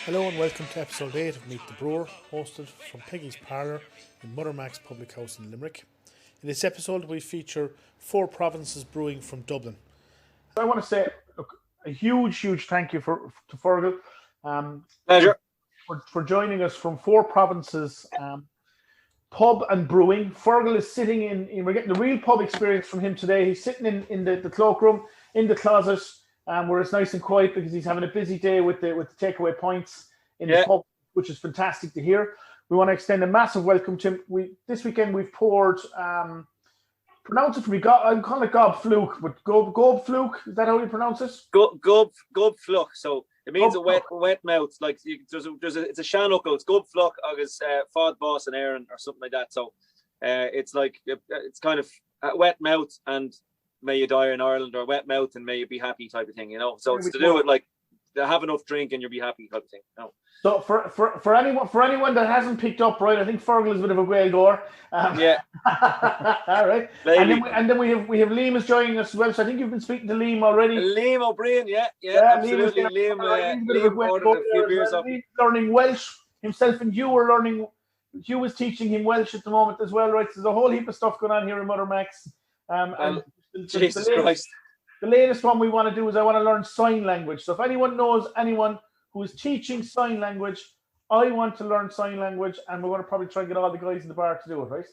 Hello and welcome to episode 8 of Meet the Brewer, hosted from Peggy's Parlour in Mother Mac's Public House in Limerick. In this episode we feature Four Provinces Brewing from Dublin. I want to say a huge thank you to Fergal Pleasure. for joining us from Four Provinces Pub and Brewing. Fergal is sitting in, we're getting the real pub experience from him today. He's sitting in the cloakroom, in the closet, where it's nice and quiet because he's having a busy day with the takeaway points in the pub, which is fantastic to hear. We want to extend a massive welcome to him. This weekend we've poured, pronounce it for me, I'm calling it Gob Fluke, but Gob Fluke, is that how you pronounce it? Gob Fluke, so it means Gob a wet mouth, like it's a shannuckle, it's Gob Fluke, agus Fod Boss and Aaron or something like that, so it's like, it's kind of a wet mouth and may you die in Ireland, or wet mouth and may you be happy type of thing, you know. So it's to do with like have enough drink and you'll be happy type of thing. You know? So for anyone that hasn't picked up, right, I think Fergal is a bit of a whale goer. Yeah. All right. And then we have Liam is joining us as well. So I think you've been speaking to Liam already. Liam O'Brien, yeah, absolutely. Liam ordered a few beers up. He's learning Welsh himself, and you were learning. You was teaching him Welsh at the moment as well, right? So there's a whole heap of stuff going on here in Mother Mac's. And Jesus Christ. The latest one we want to do is I want to learn sign language. So if anyone knows anyone who is teaching sign language, I want to learn sign language, and we're going to probably try and get all the guys in the bar to do it, right?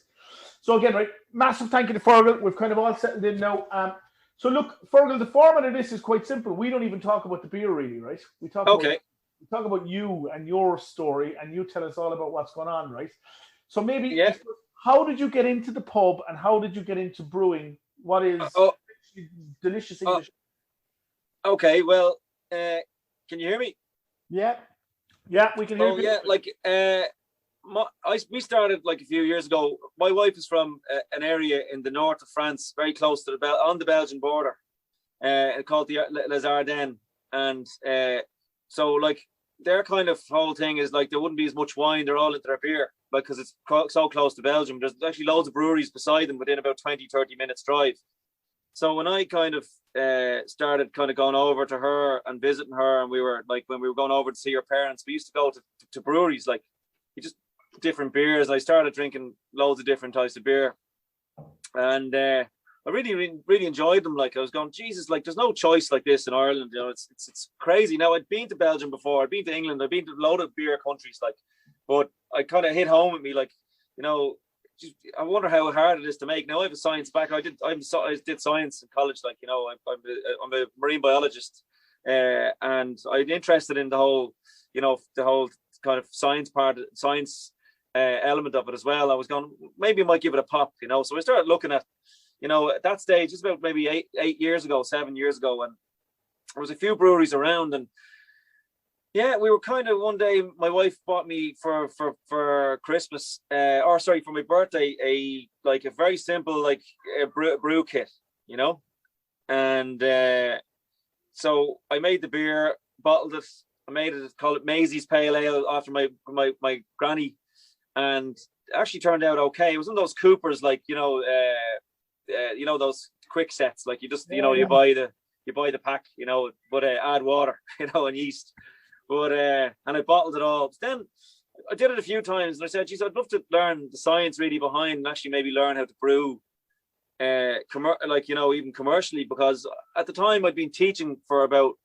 So again, right, massive thank you to Fergal. We've kind of all settled in now. So look, Fergal, the format of this is quite simple. We don't even talk about the beer really, right? We talk about you and your story, and you tell us all about what's going on, right? So maybe, how did you get into the pub, and how did you get into brewing? What is delicious English? Okay, well, can you hear me? Yeah, we can hear you. Yeah, like we started like a few years ago. My wife is from an area in the north of France, very close to on the Belgian border, called the Les Ardennes, and so like their kind of whole thing is like there wouldn't be as much wine. They're all into their beer, like because it's so close to Belgium. There's actually loads of breweries beside them within about 20-30 minutes drive. So when I kind of started kind of going over to her and visiting her, and we were like, when we were going over to see her parents, we used to go to breweries, like just different beers. I started drinking loads of different types of beer, and I really enjoyed them. Like I was going, Jesus, like there's no choice like this in Ireland. You know, it's crazy. Now I'd been to Belgium before, I'd been to England, I'd been to a load of beer countries, like, but I kind of hit home with me, like, you know. I wonder how hard it is to make. Now I have a science back. I did science in college. Like, you know, I'm a marine biologist, and I'm interested in the whole kind of science element of it as well. I was going, maybe I might give it a pop, you know. So I started looking at, you know, at that stage, it's about maybe 7 years ago, and there was a few breweries around, and yeah, we were kind of, one day my wife bought me for Christmas, for my birthday, a very simple like a brew kit, you know, and so I made the beer, bottled it, called it Maisie's Pale Ale after my granny, and it actually turned out okay. It was one of those Coopers, like you know those quick sets, like you just you buy the pack, you know, but add water, you know, and yeast. But and I bottled it all. But then I did it a few times, and I said, "Geez, I'd love to learn the science really behind, and actually maybe learn how to brew, even commercially." Because at the time I'd been teaching for about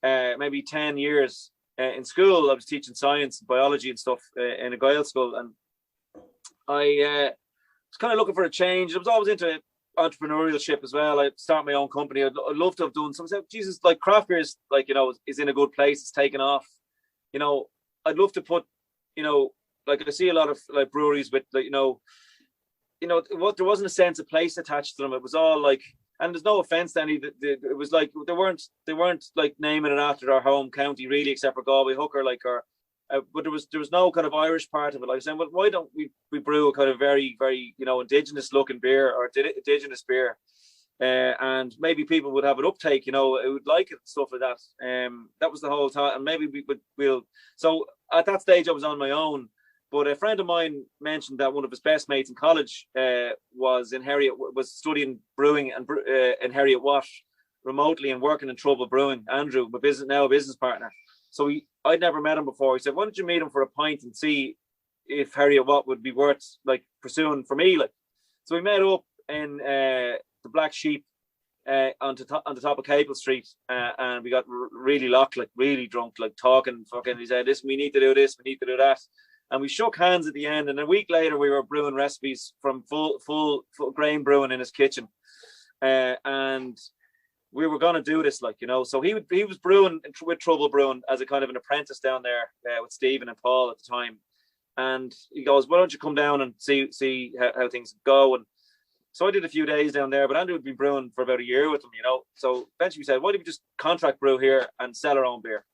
maybe 10 years in school. I was teaching science, biology, and stuff in a Gael school, and I was kind of looking for a change. I was always into entrepreneurship as well. I start my own company. I'd love to have done something. Jesus, like craft beer is like, you know, is in a good place. It's taken off. You know, I'd love to put, you know, like I see a lot of like breweries with, like, there wasn't a sense of place attached to them. It was all like, and there's no offense to any. It was like they weren't like naming it after their home county really, except for Galway Hooker, like but there was no kind of Irish part of it. Like I was saying, well, why don't we brew a kind of very, very, you know, indigenous looking beer or indigenous beer, and maybe people would have an uptake, you know, it would like it and stuff like that. That was the whole thought, and maybe we'll. So at that stage, I was on my own, but a friend of mine mentioned that one of his best mates in college was studying brewing and in Heriot Watt remotely and working in Trouble Brewing. Andrew, now a business partner. So I'd never met him before. He said, why don't you meet him for a pint and see if Harriet Watt would be worth like pursuing for me? Like, so we met up in the Black Sheep on the top of Capel Street, and we got really locked, like really drunk, like talking fucking. He said, "This, we need to do this, we need to do that," and we shook hands at the end. And a week later, we were brewing recipes from full grain brewing in his kitchen, and we were going to do this, like, you know. So he was brewing with Trouble Brewing as a kind of an apprentice down there with Stephen and Paul at the time. And he goes, why don't you come down and see how things go? And so I did a few days down there, but Andrew had been brewing for about a year with him, you know. So eventually we said, why don't we just contract brew here and sell our own beer?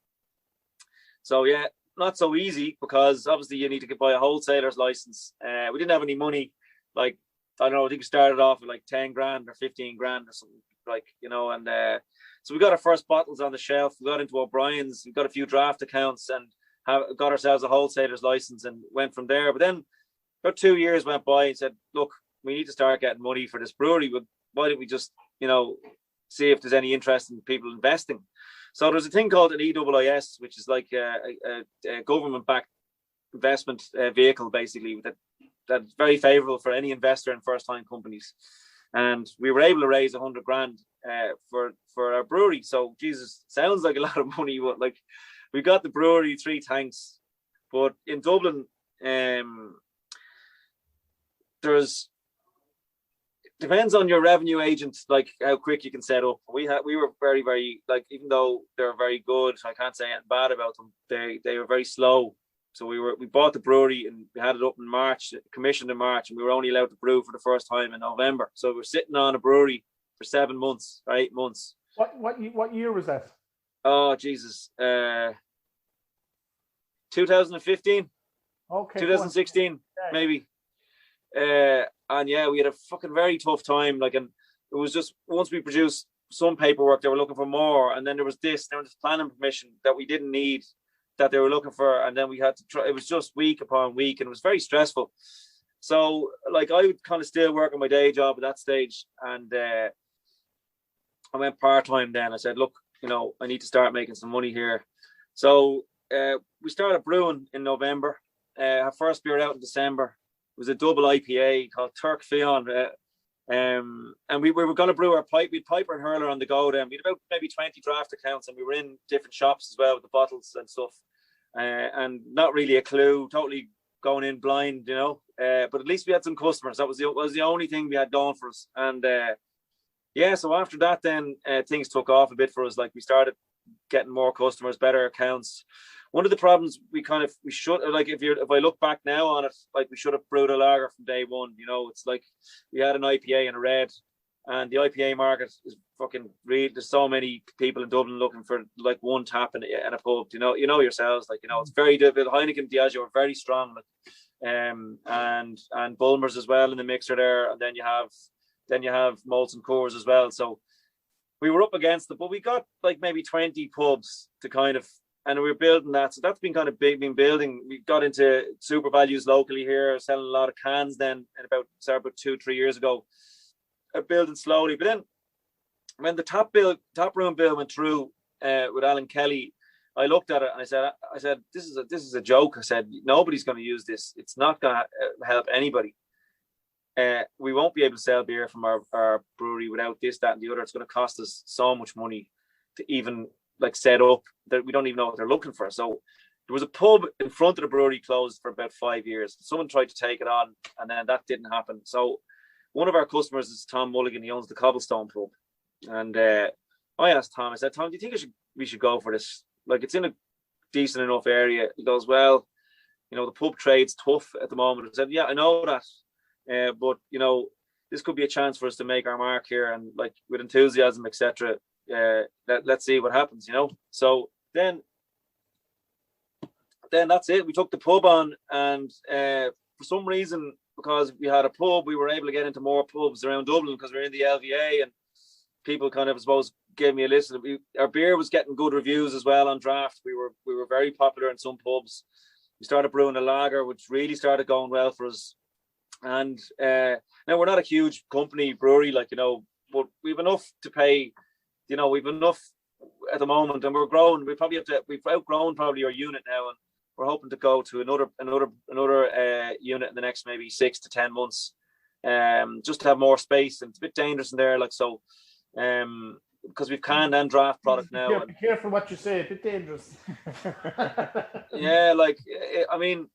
So yeah, not so easy, because obviously you need to buy a wholesaler's license. We didn't have any money. Like, I don't know, I think we started off with like 10 grand or 15 grand or something, like, you know. And so we got our first bottles on the shelf. We got into O'Brien's. We got a few draft accounts and got ourselves a wholesaler's license and went from there. But then about 2 years went by and said, look, we need to start getting money for this brewery. But why don't we just, you know, see if there's any interest in people investing? So there's a thing called an EIS, which is like a government-backed investment vehicle, basically, that's very favorable for any investor in first-time companies. And we were able to raise 100 grand for our brewery. So, Jesus, sounds like a lot of money, but like, we got the brewery, 3 tanks. But in Dublin, depends on your revenue agent, like how quick you can set up. We were very, very, like, even though they're very good, I can't say anything bad about them. They were very slow. So we bought the brewery and we had it up in March, commissioned in March, and we were only allowed to brew for the first time in November. So we were sitting on a brewery for 7 months or 8 months. What year was that? Oh, Jesus. 2015. Okay. 2016, maybe. And yeah, we had a fucking very tough time. Like, and it was just, once we produced some paperwork, they were looking for more. And then there was this planning permission that we didn't need, that they were looking for. And then we had to try, it was just week upon week, and it was very stressful. So, like, I would kind of still work on my day job at that stage. And I went part-time then. I said, look, you know, I need to start making some money here. So we started brewing in November. Our first beer out in December. It was a double IPA called Turk Fion. And we were going to brew our pipe. We had Piper and Hurler on the go then. We had about maybe 20 draft accounts, and we were in different shops as well with the bottles and stuff. And not really a clue, totally going in blind, you know. But at least we had some customers. That was the only thing we had going for us. And yeah, so after that, then things took off a bit for us. Like, we started getting more customers, better accounts. One of the problems we should, like, if I look back now on it, like, we should have brewed a lager from day one. You know, it's like we had an IPA and a red, and the IPA market is fucking real. There's so many people in Dublin looking for like one tap in a pub. You know yourselves, like, you know, it's very difficult. Heineken, Diageo are very strong, like, and Bulmers as well in the mixer there, and then you have malts and Coors as well. So we were up against it, but we got like maybe 20 pubs to kind of. And we were building that. So that's been kind of big, been building. We got into super values locally here, selling a lot of cans then about 2-3 years ago. Building slowly. But then when the top room bill went through with Alan Kelly, I looked at it and I said, this is a joke. I said, nobody's going to use this. It's not going to help anybody. We won't be able to sell beer from our brewery without this, that, and the other. It's going to cost us so much money to even like set up that we don't even know what they're looking for. So there was a pub in front of the brewery closed for about 5 years. Someone tried to take it on, and then that didn't happen. So one of our customers is Tom Mulligan. He owns the Cobblestone pub. And I asked Tom, I said, Tom, do you think we should go for this? Like, it's in a decent enough area. He goes, well, you know, the pub trade's tough at the moment. I said, yeah, I know that. But, you know, this could be a chance for us to make our mark here, and like with enthusiasm, etc. Let's see what happens, you know. So then that's it. We took the pub on, and for some reason, because we had a pub, we were able to get into more pubs around Dublin because we're in the LVA, and people kind of, I suppose, gave me a list. Our beer was getting good reviews as well on draft. We were very popular in some pubs. We started brewing a lager, which really started going well for us. And now we're not a huge company brewery, like, you know, but we've enough to pay. You know, we've enough at the moment, and we're growing. We've outgrown probably our unit now, and we're hoping to go to another unit in the next maybe 6 to 10 months, just to have more space. And it's a bit dangerous in there, like so, because we've canned and draft product now. Yeah, be careful what you say. A bit dangerous. Yeah, like I mean,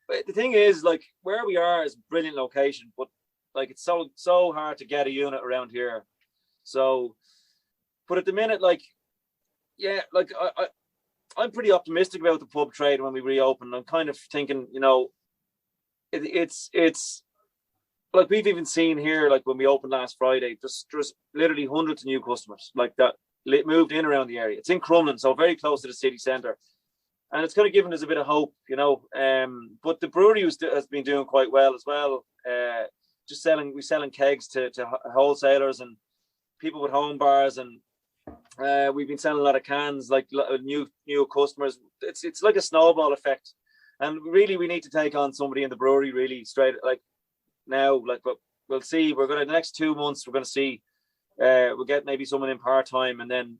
the thing is, like where we are is a brilliant location, but like it's so hard to get a unit around here. So, but at the minute, like, yeah, like I'm pretty optimistic about the pub trade when we reopen. I'm kind of thinking, you know, it's like we've even seen here, like when we opened last Friday, there's literally hundreds of new customers like that moved in around the area. It's in Crumlin, so very close to the city centre, and it's kind of given us a bit of hope, you know. But the brewery has been doing quite well as well. We're selling kegs to wholesalers and people with home bars, and we've been selling a lot of cans, like new customers. It's like a snowball effect, and really we need to take on somebody in the brewery really straight, like now, like we'll see. We're going to the next 2 months. We're going to see. We'll get maybe someone in part time and then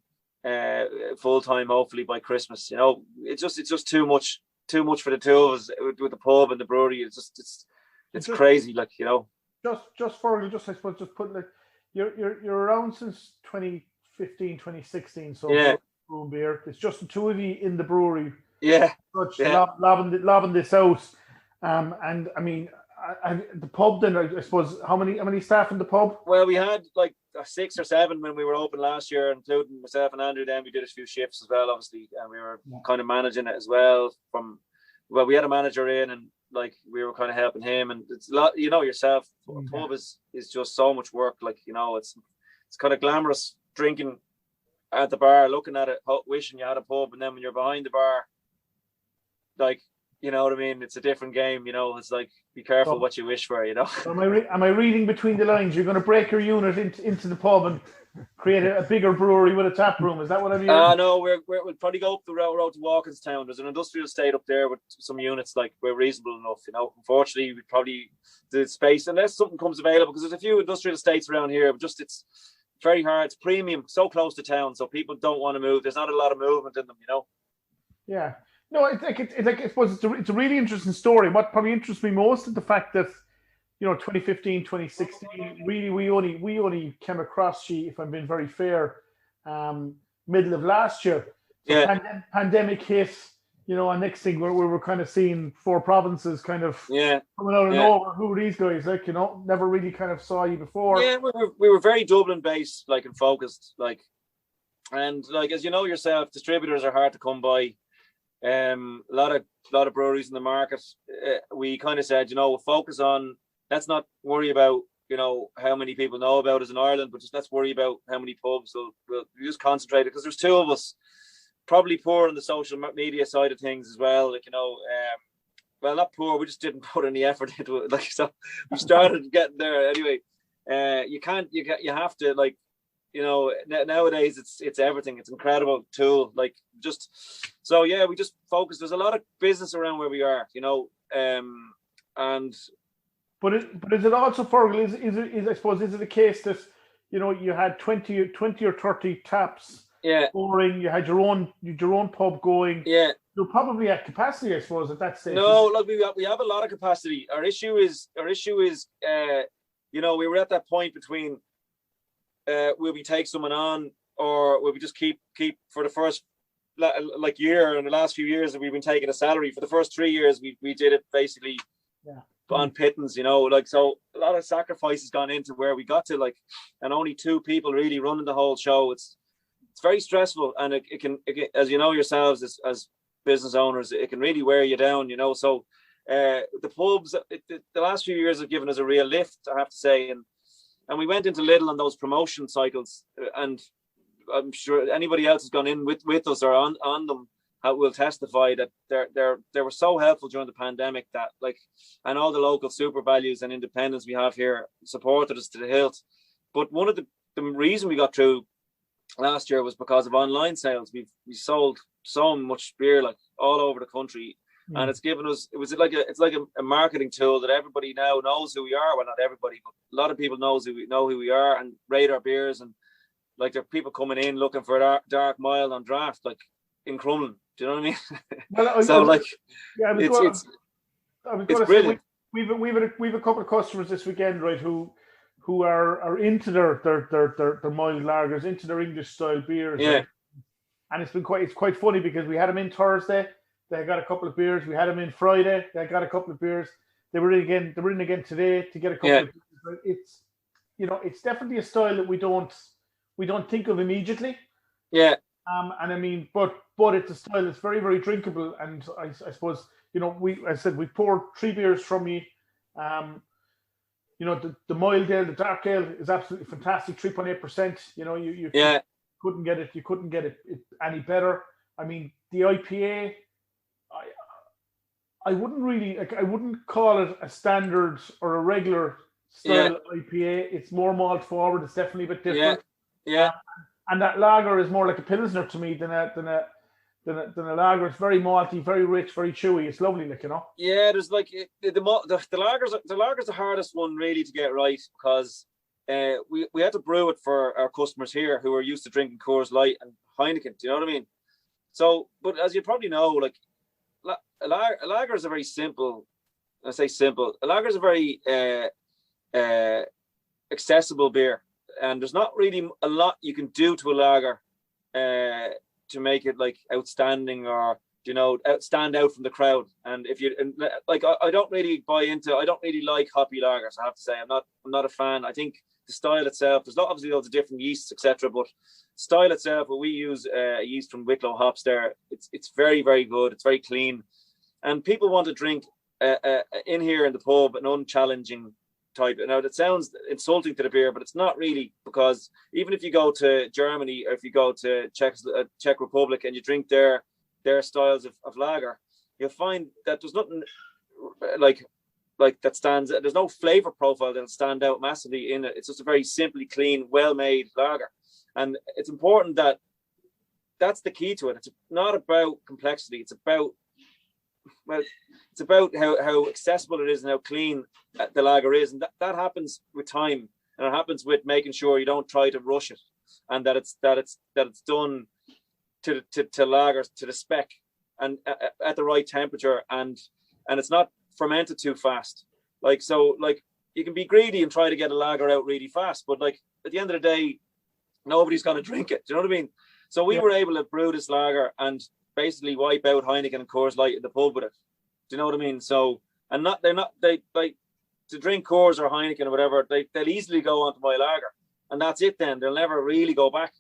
full time hopefully by Christmas. You know, it's just too much for the two of us with the pub and the brewery. It's crazy, like, you know. Just I suppose just put like you're around since 2015, 2016. So yeah, Brew beer. It's just the two of you in the brewery. Yeah, lobbing this out. And I mean, the pub. Then I suppose how many staff in the pub? Well, we had like 6 or 7 when we were open last year, including myself and Andrew. Then we did a few shifts as well, obviously, and we were kind of managing it as well. We had a manager in, and like we were kind of helping him. And it's a lot, you know yourself. A pub is just so much work. Like, you know, it's kind of glamorous drinking at the bar, looking at it, wishing you had a pub, and then when you're behind the bar, like, you know what I mean? It's a different game, you know. It's like, be careful what you wish for, you know. Am I reading between the lines? You're going to break your unit into the pub and create a bigger brewery with a tap room? Is that what I'm hearing? No, we'll probably go up the road to Walkinstown. There's an industrial estate up there with some units, like, we're reasonable enough, you know. Unfortunately, we probably the space, unless something comes available, because there's a few industrial estates around here, but just it's very hard. It's premium, so close to town, so people don't want to move. There's not a lot of movement in them, you know. Yeah. No, it's like I suppose it's a really interesting story. What probably interests me most is the fact that, you know, 2015, 2016, really we only came across you, if I'm being very fair, middle of last year. So pandemic hit, you know, and next thing we were kind of seeing Four Provinces kind of coming out of nowhere. Who are these guys? Like, you know, never really kind of saw you before. Yeah, we were very Dublin based, like, and focused, like, and like, as you know yourself, distributors are hard to come by. A lot of breweries in the market. We kind of said, you know, we'll focus on, let's not worry about, you know, how many people know about us in Ireland, but just let's worry about how many pubs. We'll just concentrate, because there's 2 of us, probably poor on the social media side of things as well. Like, you know, well, not poor, we just didn't put any effort into it. Like, so we started getting there anyway. You have to, like, you know, nowadays it's everything. It's an incredible tool. Like, just so we just focus. There's a lot of business around where we are, you know, and. But is it also, Fergal? Is I suppose, is it a case that, you know, you had 20 or 30 taps pouring, you had your own pub going. Yeah. You're probably at capacity, I suppose, at that stage. No, look, we have a lot of capacity. Our issue is, you know, we were at that point between. Will we take someone on, or will we just keep for the first like year, and the last few years that we've been taking a salary? For the first 3 years we did it basically on pittance, you know, like, so a lot of sacrifices gone into where we got to, like, and only 2 people really running the whole show. It's very stressful, and it can, as you know yourselves as business owners, it can really wear you down, you know. So the pubs, the last few years have given us a real lift, I have to say, and we went into Lidl on those promotion cycles, and I'm sure anybody else has gone in with us or on them will testify that they were so helpful during the pandemic, that, like, and all the local super values and independents we have here supported us to the hilt. But one of the reason we got through last year was because of online sales. We sold so much beer, like, all over the country. And it's given us, it's like a marketing tool that everybody now knows who we are. Well, not everybody, but a lot of people know who we are and rate our beers. And Like there are people coming in looking for a dark mild on draft, like in Crumlin. Do you know what I mean? Well, So like, yeah, I was going to say brilliant. we've a couple of customers this weekend, right? Who are into their mild lagers, into their English style beers, Yeah. right? And it's quite funny because we had them in Thursday. They got a couple of beers. We had them in Friday. They got a couple of beers. They were in again today to get a couple of beers. It's it's definitely a style that we don't think of immediately. Yeah. And I mean, but it's a style that's very, very drinkable. And I suppose, we poured 3 beers from you. The mild ale, the dark ale is absolutely fantastic, 3.8%. You couldn't get it any better. I mean, the IPA, I wouldn't call it a standard or a regular style IPA. It's more malt forward. It's definitely a bit different. Yeah. And that lager is more like a pilsner to me than a lager. It's very malty, very rich, very chewy. It's lovely, Yeah, there's like the lager's the hardest one really to get right because we had to brew it for our customers here who are used to drinking Coors Light and Heineken. Do you know what I mean? So, but as you probably know, like a lager is a very simple. I say simple. A lager is a very accessible beer. And there's not really a lot you can do to a lager to make it like outstanding or stand out from the crowd. And I don't really I don't really like hoppy lagers. I have to say I'm not a fan. I think the style itself, there's obviously loads of different yeasts, etc. But style itself, we use a yeast from Wicklow hops there. It's very, very good. It's very clean, and people want to drink in here in the pub an unchallenging type. Now that sounds insulting to the beer, but it's not really, because even if you go to Germany or if you go to Czech Republic and you drink their styles of lager, you'll find that there's nothing like that stands. There's no flavor profile that'll stand out massively in it. It's just a very simply clean, well-made lager, and it's important that that's the key to it. It's not about complexity. It's about how accessible it is and how clean the lager is, and that happens with time, and it happens with making sure you don't try to rush it, and that it's done to lagers to the spec and at the right temperature, and it's not fermented too fast. Like you can be greedy and try to get a lager out really fast, but like at the end of the day, nobody's going to drink it. Do you know what I mean? So we were able to brew this lager and basically wipe out Heineken and Coors Light in the pub with it. Do you know what I mean? So, and they to drink Coors or Heineken or whatever, they'll easily go onto my lager, and that's it. Then they'll never really go back.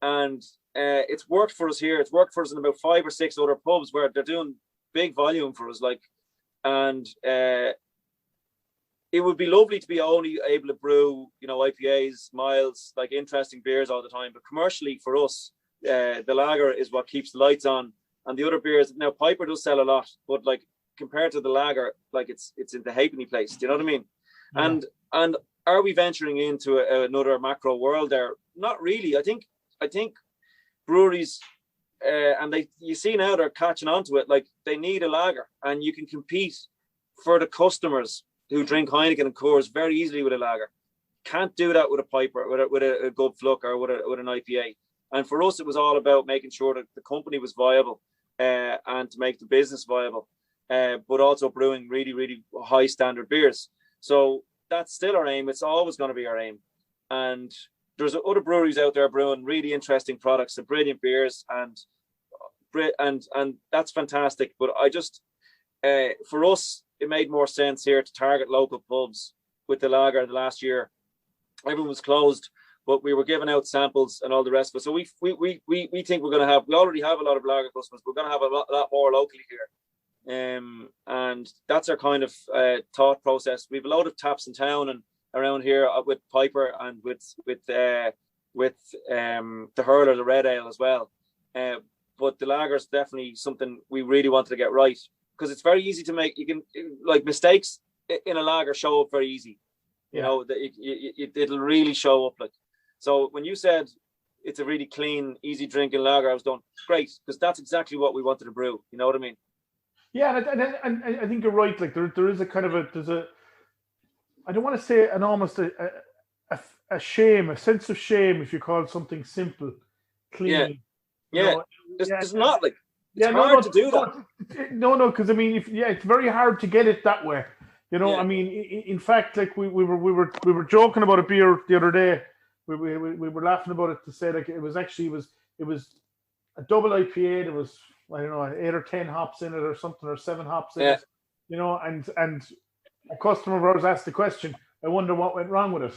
And it's worked for us here. It's worked for us in about 5 or 6 other pubs where they're doing big volume for us. And it would be lovely to be only able to brew, IPAs, milds, like interesting beers all the time. But commercially for us, the lager is what keeps the lights on, and the other beers. Now Piper does sell a lot, but like compared to the lager, like it's in the halfpenny place. Do you know what I mean? Yeah. And are we venturing into another macro world there? Not really. I think breweries and you see now they're catching on to it. Like they need a lager, and you can compete for the customers who drink Heineken and Coors very easily with a lager. Can't do that with a Piper, with a Good Fluck, or with an IPA. And for us, it was all about making sure that the company was viable and to make the business viable, but also brewing really, really high standard beers. So that's still our aim. It's always going to be our aim. And there's other breweries out there brewing really interesting products and brilliant beers, and that's fantastic. But I just, for us, it made more sense here to target local pubs with the lager. The last year, everyone was closed, but we were giving out samples and all the rest of it. So we think we already have a lot of lager customers. We're going to have a lot more locally here. And that's our kind of thought process. We have a load of taps in town and around here with Piper and with the Hurler, the red ale as well. But the lager is definitely something we really wanted to get right, because it's very easy to make. You can, like, mistakes in a lager show up very easy. You know, it'll really show up. Like, so when you said it's a really clean, easy drinking lager, I was going, great, because that's exactly what we wanted to brew. You know what I mean? Yeah, and I think you're right. Like there is a kind of I don't want to say an almost a a sense of shame if you call something simple, clean. Yeah. There's not like it's hard to do that. No, because I mean, it's very hard to get it that way. I mean, in fact, like we were joking about a beer the other day. We were laughing about it to say like it was a double IPA. There was, I don't know, 8 or 10 hops in it or something, or 7 hops in it. And a customer of ours asked the question, I wonder what went wrong with it.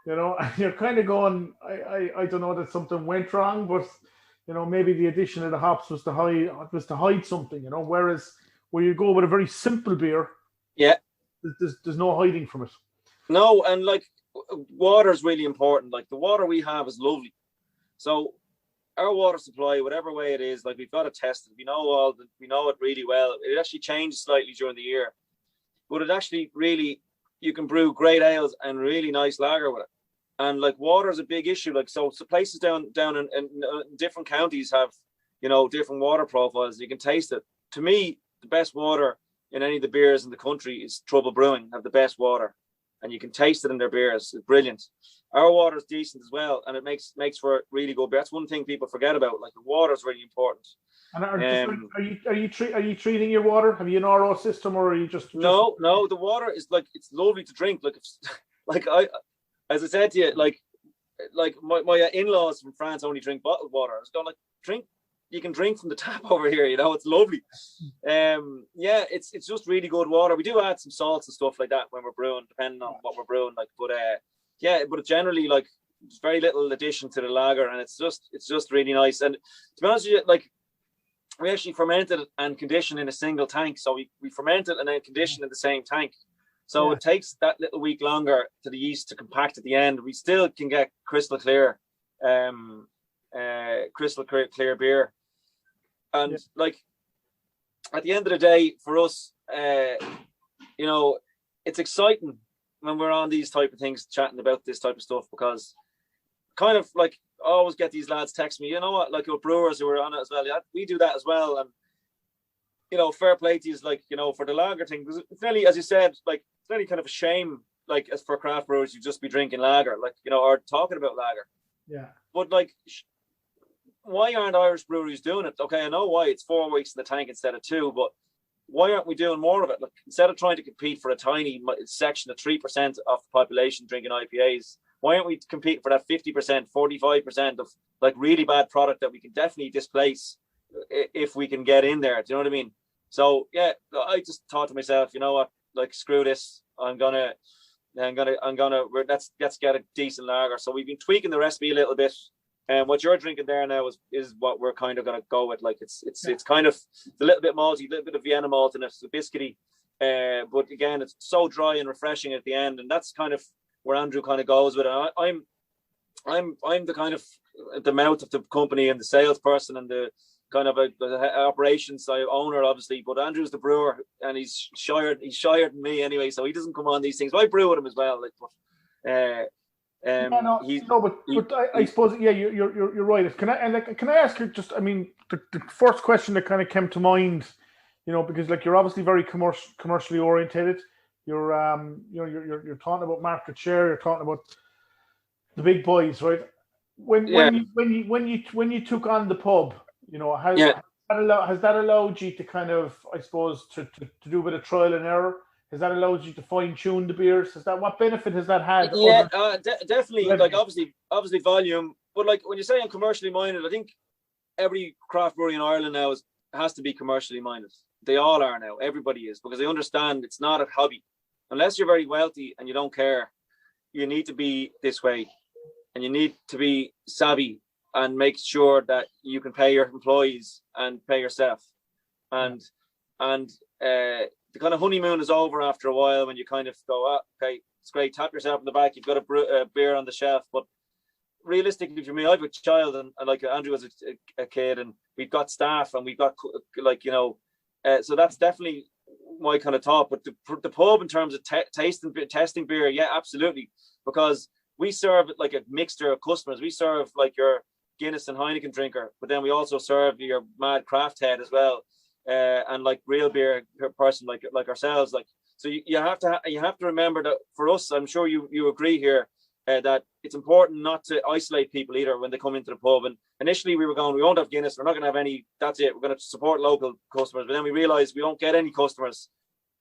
And you're kind of going, I don't know that something went wrong, but maybe the addition of the hops was to hide something. Whereas where you go with a very simple beer, there's no hiding from it. No, and like water is really important. Like the water we have is lovely. So our water supply, whatever way it is, like we've got to test it. We know it really well. It actually changes slightly during the year, but it actually really, you can brew great ales and really nice lager with it. And like water is a big issue. Like so places down in different counties have, different water profiles. You can taste it. To me, the best water in any of the beers in the country is Trouble Brewing. Have the best water, and you can taste it in their beers. It's brilliant. Our water is decent as well, and it makes for a really good beer. That's one thing people forget about. Like the water is really important. And are you treating your water? Have you an RO system, or are you just No, the water is like, it's lovely to drink. Like like as I said to you, like my in-laws from France only drink bottled water. I was going like, you can drink from the tap over here, it's lovely. It's just really good water. We do add some salts and stuff like that when we're brewing, depending on what we're brewing. Like, but generally, like, there's very little addition to the lager, and it's just really nice. And to be honest with you, like, we actually fermented it and conditioned in a single tank. So we ferment it and then condition in the same tank. So it takes that little week longer to the yeast to compact at the end. We still can get crystal clear beer. And like at the end of the day, for us, it's exciting when we're on these type of things, chatting about this type of stuff, because kind of like I always get these lads text me, you know what, like your brewers who are on it as well. We do that as well. And fair play to you, like, for the lager thing, it's nearly, as you said, like it's nearly kind of a shame, like as for craft brewers, you just be drinking lager, like, or talking about lager. Yeah. But like, why aren't Irish breweries doing it? Okay, I know why it's 4 weeks in the tank instead of 2, but why aren't we doing more of it? Like, instead of trying to compete for a tiny section of 3% of the population drinking IPAs, why aren't we competing for that 50%, 45% of like really bad product that we can definitely displace if we can get in there? Do you know what I mean? So yeah, I just thought to myself, you know what? Like, screw this. Let's get a decent lager. So we've been tweaking the recipe a little bit. And what you're drinking there now is what we're kind of going to go with. Like it's kind of a little bit malty, a little bit of Vienna malt, and it's a biscuity. But again, it's so dry and refreshing at the end, and that's kind of where Andrew kind of goes with it. I'm the kind of the mouth of the company and the salesperson and the kind of the operations owner, obviously. But Andrew's the brewer, and he's shyer than me anyway, so he doesn't come on these things. But I brew with him as well. Like, but. I suppose you're right. Can I ask you just? I mean, the first question that kind of came to mind, because like you're obviously very commercially orientated. You're talking about market share. You're talking about the big boys, right? When you took on the pub, has that allowed you to kind of, I suppose, to do a bit of trial and error? Has that allowed you to fine tune the beers? What benefit has that had? Yeah, definitely. Like obviously volume, but like when you say I'm commercially minded, I think every craft brewery in Ireland now has to be commercially minded. They all are now. Everybody is, because they understand it's not a hobby. Unless you're very wealthy and you don't care, you need to be this way, and you need to be savvy and make sure that you can pay your employees and pay yourself, and the kind of honeymoon is over after a while when you kind of go, okay, it's great, tap yourself in the back, you've got a beer on the shelf. But realistically, for me, I have a child, and like Andrew was a kid, and we've got staff, and we've got so that's definitely my kind of thought. But the pub, in terms of testing beer, yeah, absolutely, because we serve like a mixture of customers. We serve like your Guinness and Heineken drinker, but then we also serve your mad craft head as well. And like real beer person like ourselves, like, so you have to remember that for us, I'm sure you agree here, that it's important not to isolate people either when they come into the pub. And initially we were going, we won't have Guinness, we're not going to have any, that's it, we're going to support local customers. But then we realized we don't get any customers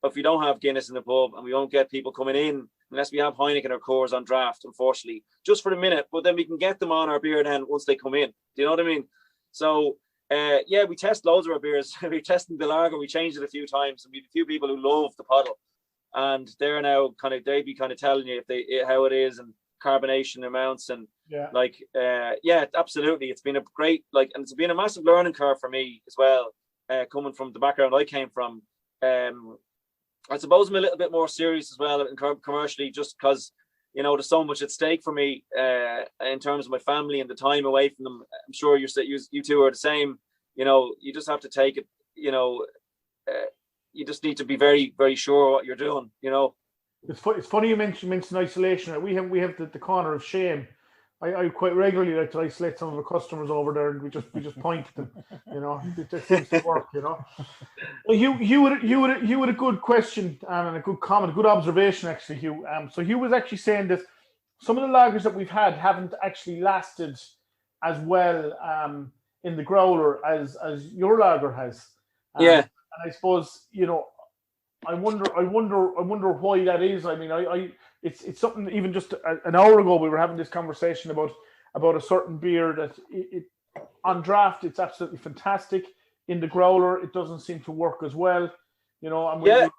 if we don't have Guinness in the pub, and we won't get people coming in unless we have Heineken or Coors on draft, unfortunately, just for a minute. But then we can get them on our beer then once they come in. Do you know what I mean? So we test loads of our beers. We tested the lager, we changed it a few times, and we have a few people who love the puddle, and they're now they'd be telling you how it is and carbonation amounts and absolutely. It's been a great and it's been a massive learning curve for me as well, coming from the background I came from. I suppose I'm a little bit more serious as well commercially, just because there's so much at stake for me in terms of my family and the time away from them. I'm sure you two are the same. You just have to take it. You just need to be very, very sure what you're doing. It's funny you mentioned isolation. We have the corner of shame. I quite regularly like to isolate some of the customers over there, and we just point at them. It seems to work. Well, you had a good question and a good comment, a good observation actually, Hugh. So Hugh was actually saying that some of the lagers that we've had haven't actually lasted as well in the growler as your lager has. And I suppose I wonder why that is. I mean, it's something. Even just an hour ago, we were having this conversation about a certain beer that it on draft it's absolutely fantastic. In the growler, it doesn't seem to work as well. We can't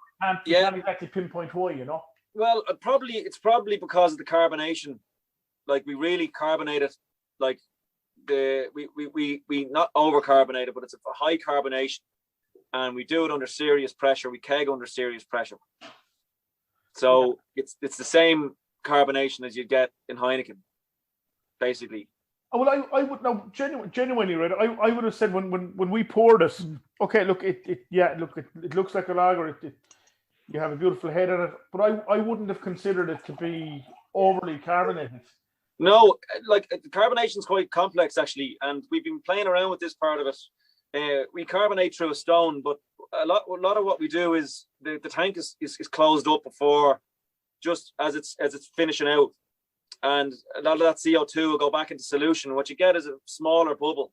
exactly pinpoint why. Well, it's probably because of the carbonation. Like, we really carbonate it. Like we not over carbonate it, but it's a high carbonation. And we do it under serious pressure. We keg under serious pressure. So it's the same carbonation as you get in Heineken, basically. Well, I would now genuinely, right? I would have said when we poured it, okay, look, it looks like a lager. You have a beautiful head on it, but I wouldn't have considered it to be overly carbonated. No, the carbonation is quite complex actually, and we've been playing around with this part of it. We carbonate through a stone, but a lot of what we do is the tank is closed up before, just as it's finishing out, and a lot of that CO2 will go back into solution. What you get is a smaller bubble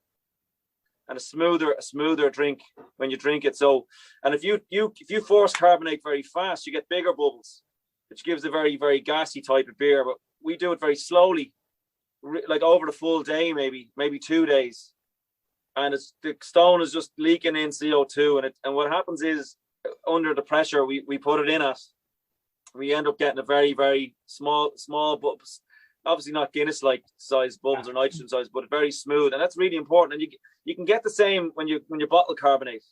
and a smoother drink when you drink it. So, and if you force carbonate very fast, you get bigger bubbles, which gives a very, very gassy type of beer. But we do it very slowly, like over the full day, maybe 2 days. And the stone is just leaking in CO2, and what happens is, under the pressure we put it in at, we end up getting a very, very small bubbles. Obviously not Guinness-like size bubbles or nitrogen size, but very smooth, and that's really important. And you can get the same when you bottle carbonate,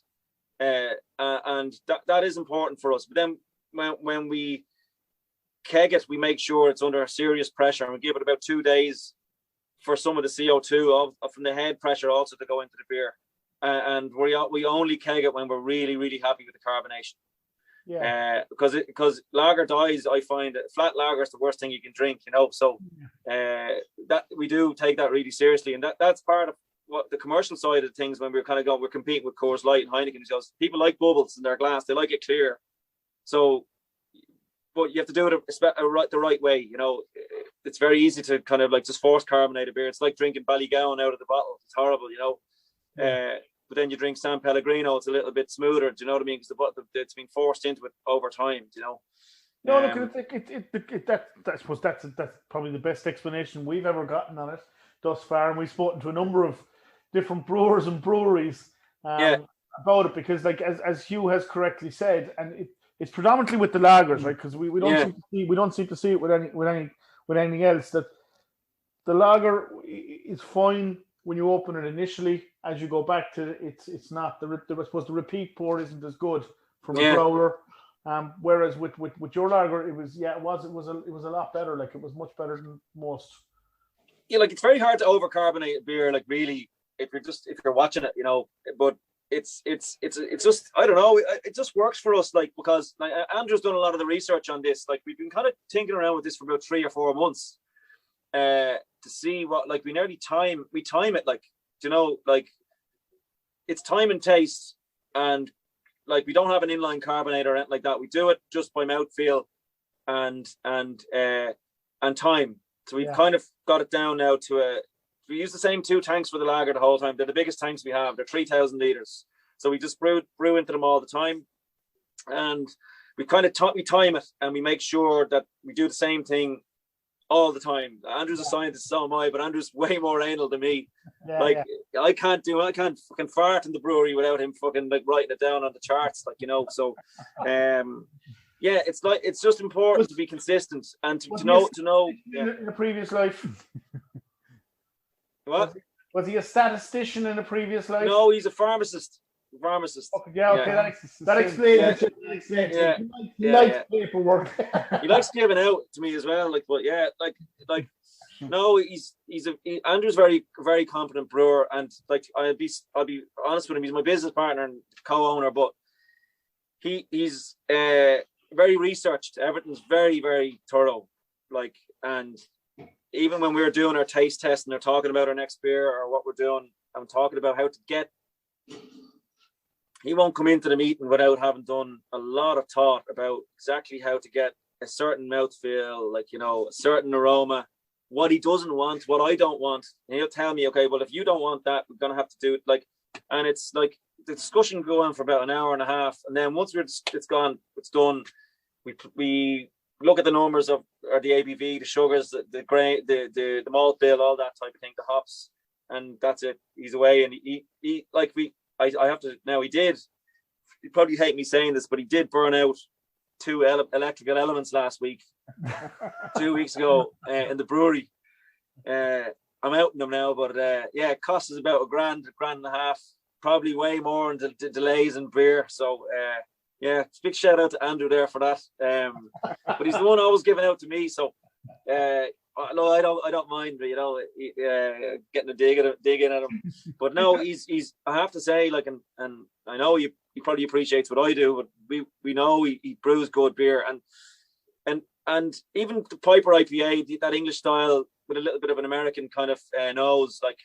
and that is important for us. But then when we keg it, we make sure it's under serious pressure, and we give it about 2 days for some of the CO2 from the head pressure also to go into the beer, and we only keg it when we're really, really happy with the carbonation. Because lager dies. I find flat lager is the worst thing you can drink. So that we do take that really seriously, and that's part of what the commercial side of things. When we're competing with Coors Light and Heineken, because people like bubbles in their glass, they like it clear. So, but you have to do it the right way. It's very easy to just force carbonate a beer. It's like drinking Ballygowan out of the bottle. It's horrible, but then you drink San Pellegrino, it's a little bit smoother. Do you know what I mean? Because it's been forced into it over time. No, look, I suppose that's probably the best explanation we've ever gotten on it thus far, and we've spoken to a number of different brewers and breweries about it, because, as Hugh has correctly said, and it's predominantly with the lagers, right? Because we don't seem to see it with anything else. That the lager is fine when you open it initially. As you go back to it's not I suppose the repeat pour isn't as good from a growler. Whereas with your lager, it was a lot better. Like, it was much better than most. Yeah, it's very hard to overcarbonate a beer. Like, really, if you're watching it, But it's just, I don't know. It just works for us, because Andrew's done a lot of the research on this. We've been kind of tinkering around with this for about 3 or 4 months to see what we time it. It's time and taste, and we don't have an inline carbonator or anything like that. We do it just by mouthfeel and time. So we've kind of got it down now to we use the same 2 tanks for the lager the whole time. They're the biggest tanks we have. They're 3,000 litres. So we just brew into them all the time. And we kind of we time it, and we make sure that we do the same thing all the time. Andrew's a scientist, so am I, but Andrew's way more anal than me. I can't fucking fart in the brewery without him fucking like writing it down on the charts, like, you know. So it's just important to be consistent and to know in a previous life. What? Was he a statistician in a previous life? No, he's a pharmacist. Okay, that explains it. He likes paperwork. He likes giving out to me as well. No, Andrew's very, very competent brewer, and like I'll be honest with him, he's my business partner and co-owner, but he's very researched. Everything's very, very thorough. Like, and even when we were doing our taste test and they're talking about our next beer or what we're doing, I'm talking about how to get. He won't come into the meeting without having done a lot of thought about exactly how to get a certain mouthfeel, like, you know, a certain aroma, what he doesn't want, what I don't want. And he'll tell me, okay, well, if you don't want that, we're going to have to do it. Like, and it's like the discussion go on for about an hour and a half. And then once it's done, we look at the numbers of or the ABV, the sugars, the grain, the malt bill, all that type of thing, the hops. And that's it. He's away. And I have to now. He did. He'd probably hate me saying this, but he did burn out 2 electrical elements last week, 2 weeks ago in the brewery. I'm out in them now, but it costs us about $1,000, $1.5 grand, probably way more in delays in beer. So big shout out to Andrew there for that. But he's the one always giving out to me. So no, I don't mind, you know, getting a dig in at him. But no, he's. I have to say, like, and I know he probably appreciates what I do, but we know he brews good beer, and even the Piper IPA, that English style with a little bit of an American kind of nose, like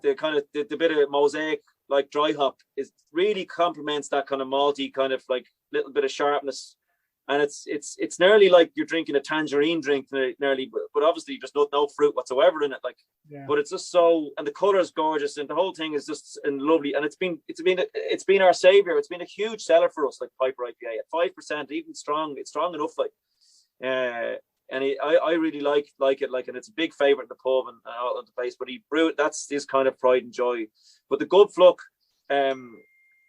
the bit of mosaic, like dry hop, is really complements that kind of malty kind of like little bit of sharpness. And it's nearly like you're drinking a tangerine drink, nearly, but obviously there's no fruit whatsoever in it. Like, but it's just so, and the color is gorgeous, and the whole thing is just lovely. And it's been our savior. It's been a huge seller for us, like Piper IPA at 5%, even strong. It's strong enough, like, and I really like it, like, and it's a big favorite in the pub and all of the place. But he brewed, that's his kind of pride and joy. But the Good Fluck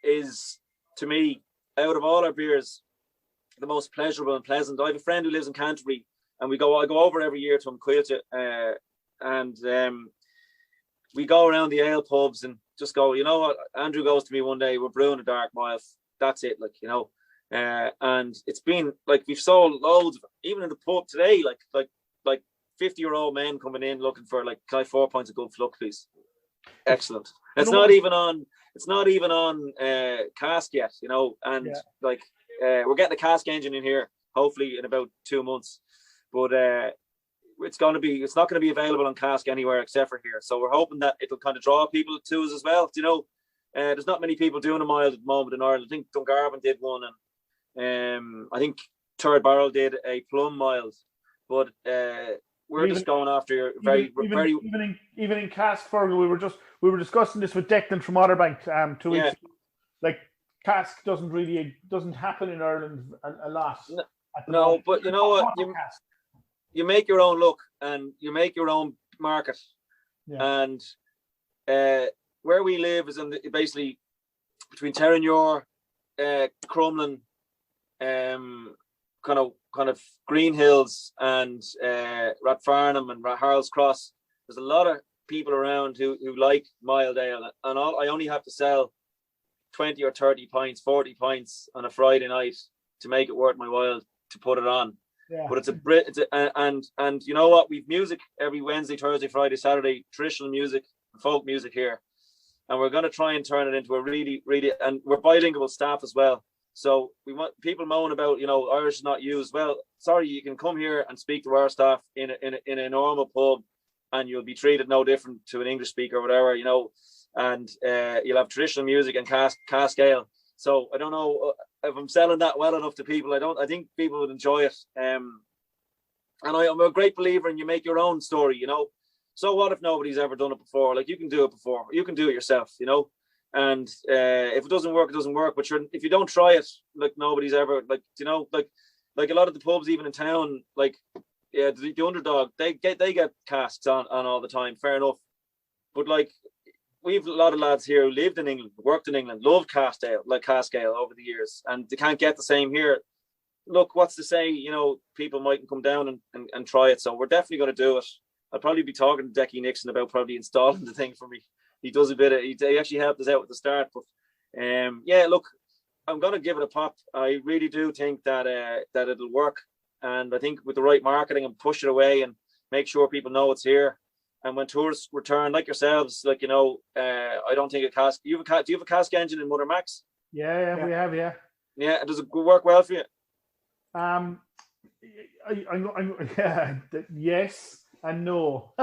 is, to me, out of all our beers, the most pleasurable and pleasant. I have a friend who lives in Canterbury, and I go over every year to Quilta, and we go around the ale pubs and just go, you know what, Andrew goes to me one day, we're brewing a dark mile, that's it, like, you know. And it's been like, we've sold loads, even in the pub today, like 50-year-old men coming in looking for, like, can I 4 points of Good Fluck, please? Excellent. It's not even on cask yet, you know, and like, we're getting a cask engine in here hopefully in about 2 months, but it's not going to be available on cask anywhere except for here. So we're hoping that it'll kind of draw people to us as well. You know, there's not many people doing a mild at the moment in Ireland. I think Dungarvan did one, and I think Third Barrel did a plum mild, but we're just going after even in cask. Fergal, we were discussing this with Declan from Otterbank 2 weeks ago. Like, cask doesn't happen in Ireland a lot. No, but you know what? You make your own look and you make your own market. Yeah. And where we live is basically between Terranure, Crumlin, kind of Green Hills and Rathfarnham and Harold's Cross. There's a lot of people around who like mild ale, and I only have to sell 20 or 30 pints, 40 pints on a Friday night to make it worth my while to put it on. Yeah. But and you know what? We've music every Wednesday, Thursday, Friday, Saturday, traditional music, folk music here, and we're going to try and turn it into a really, really, and we're bilingual staff as well. So we want people moan about, you know, Irish is not used. Well, sorry, you can come here and speak to our staff in a normal pub, and you'll be treated no different to an English speaker or whatever, you know. And you'll have traditional music and cask ale. So I don't know if I'm selling that well enough to people. I think people would enjoy it. And I'm a great believer in you make your own story, you know. So what if nobody's ever done it before? Like, you can do it before. You can do it yourself, you know. And if it doesn't work, it doesn't work. But if you don't try it, like, nobody's ever, like, you know, like a lot of the pubs even in town, like, yeah, the underdog, they get casks on all the time. Fair enough. But like, we've a lot of lads here who lived in England, worked in England, loved cask ale over the years, and they can't get the same here. Look, what's to say, you know, people mightn't come down and try it. So we're definitely going to do it. I'll probably be talking to Decky Nixon about probably installing the thing for me. He does a bit of, he actually helped us out at the start. But yeah, look, I'm going to give it a pop. I really do think that it'll work. And I think with the right marketing and push it away and make sure people know it's here. And when tourists return, like yourselves, like, you know, I don't think a cask, do you have a cask engine in Mother Max? Yeah, we have, yeah. Yeah, does it work well for you? Yes and no.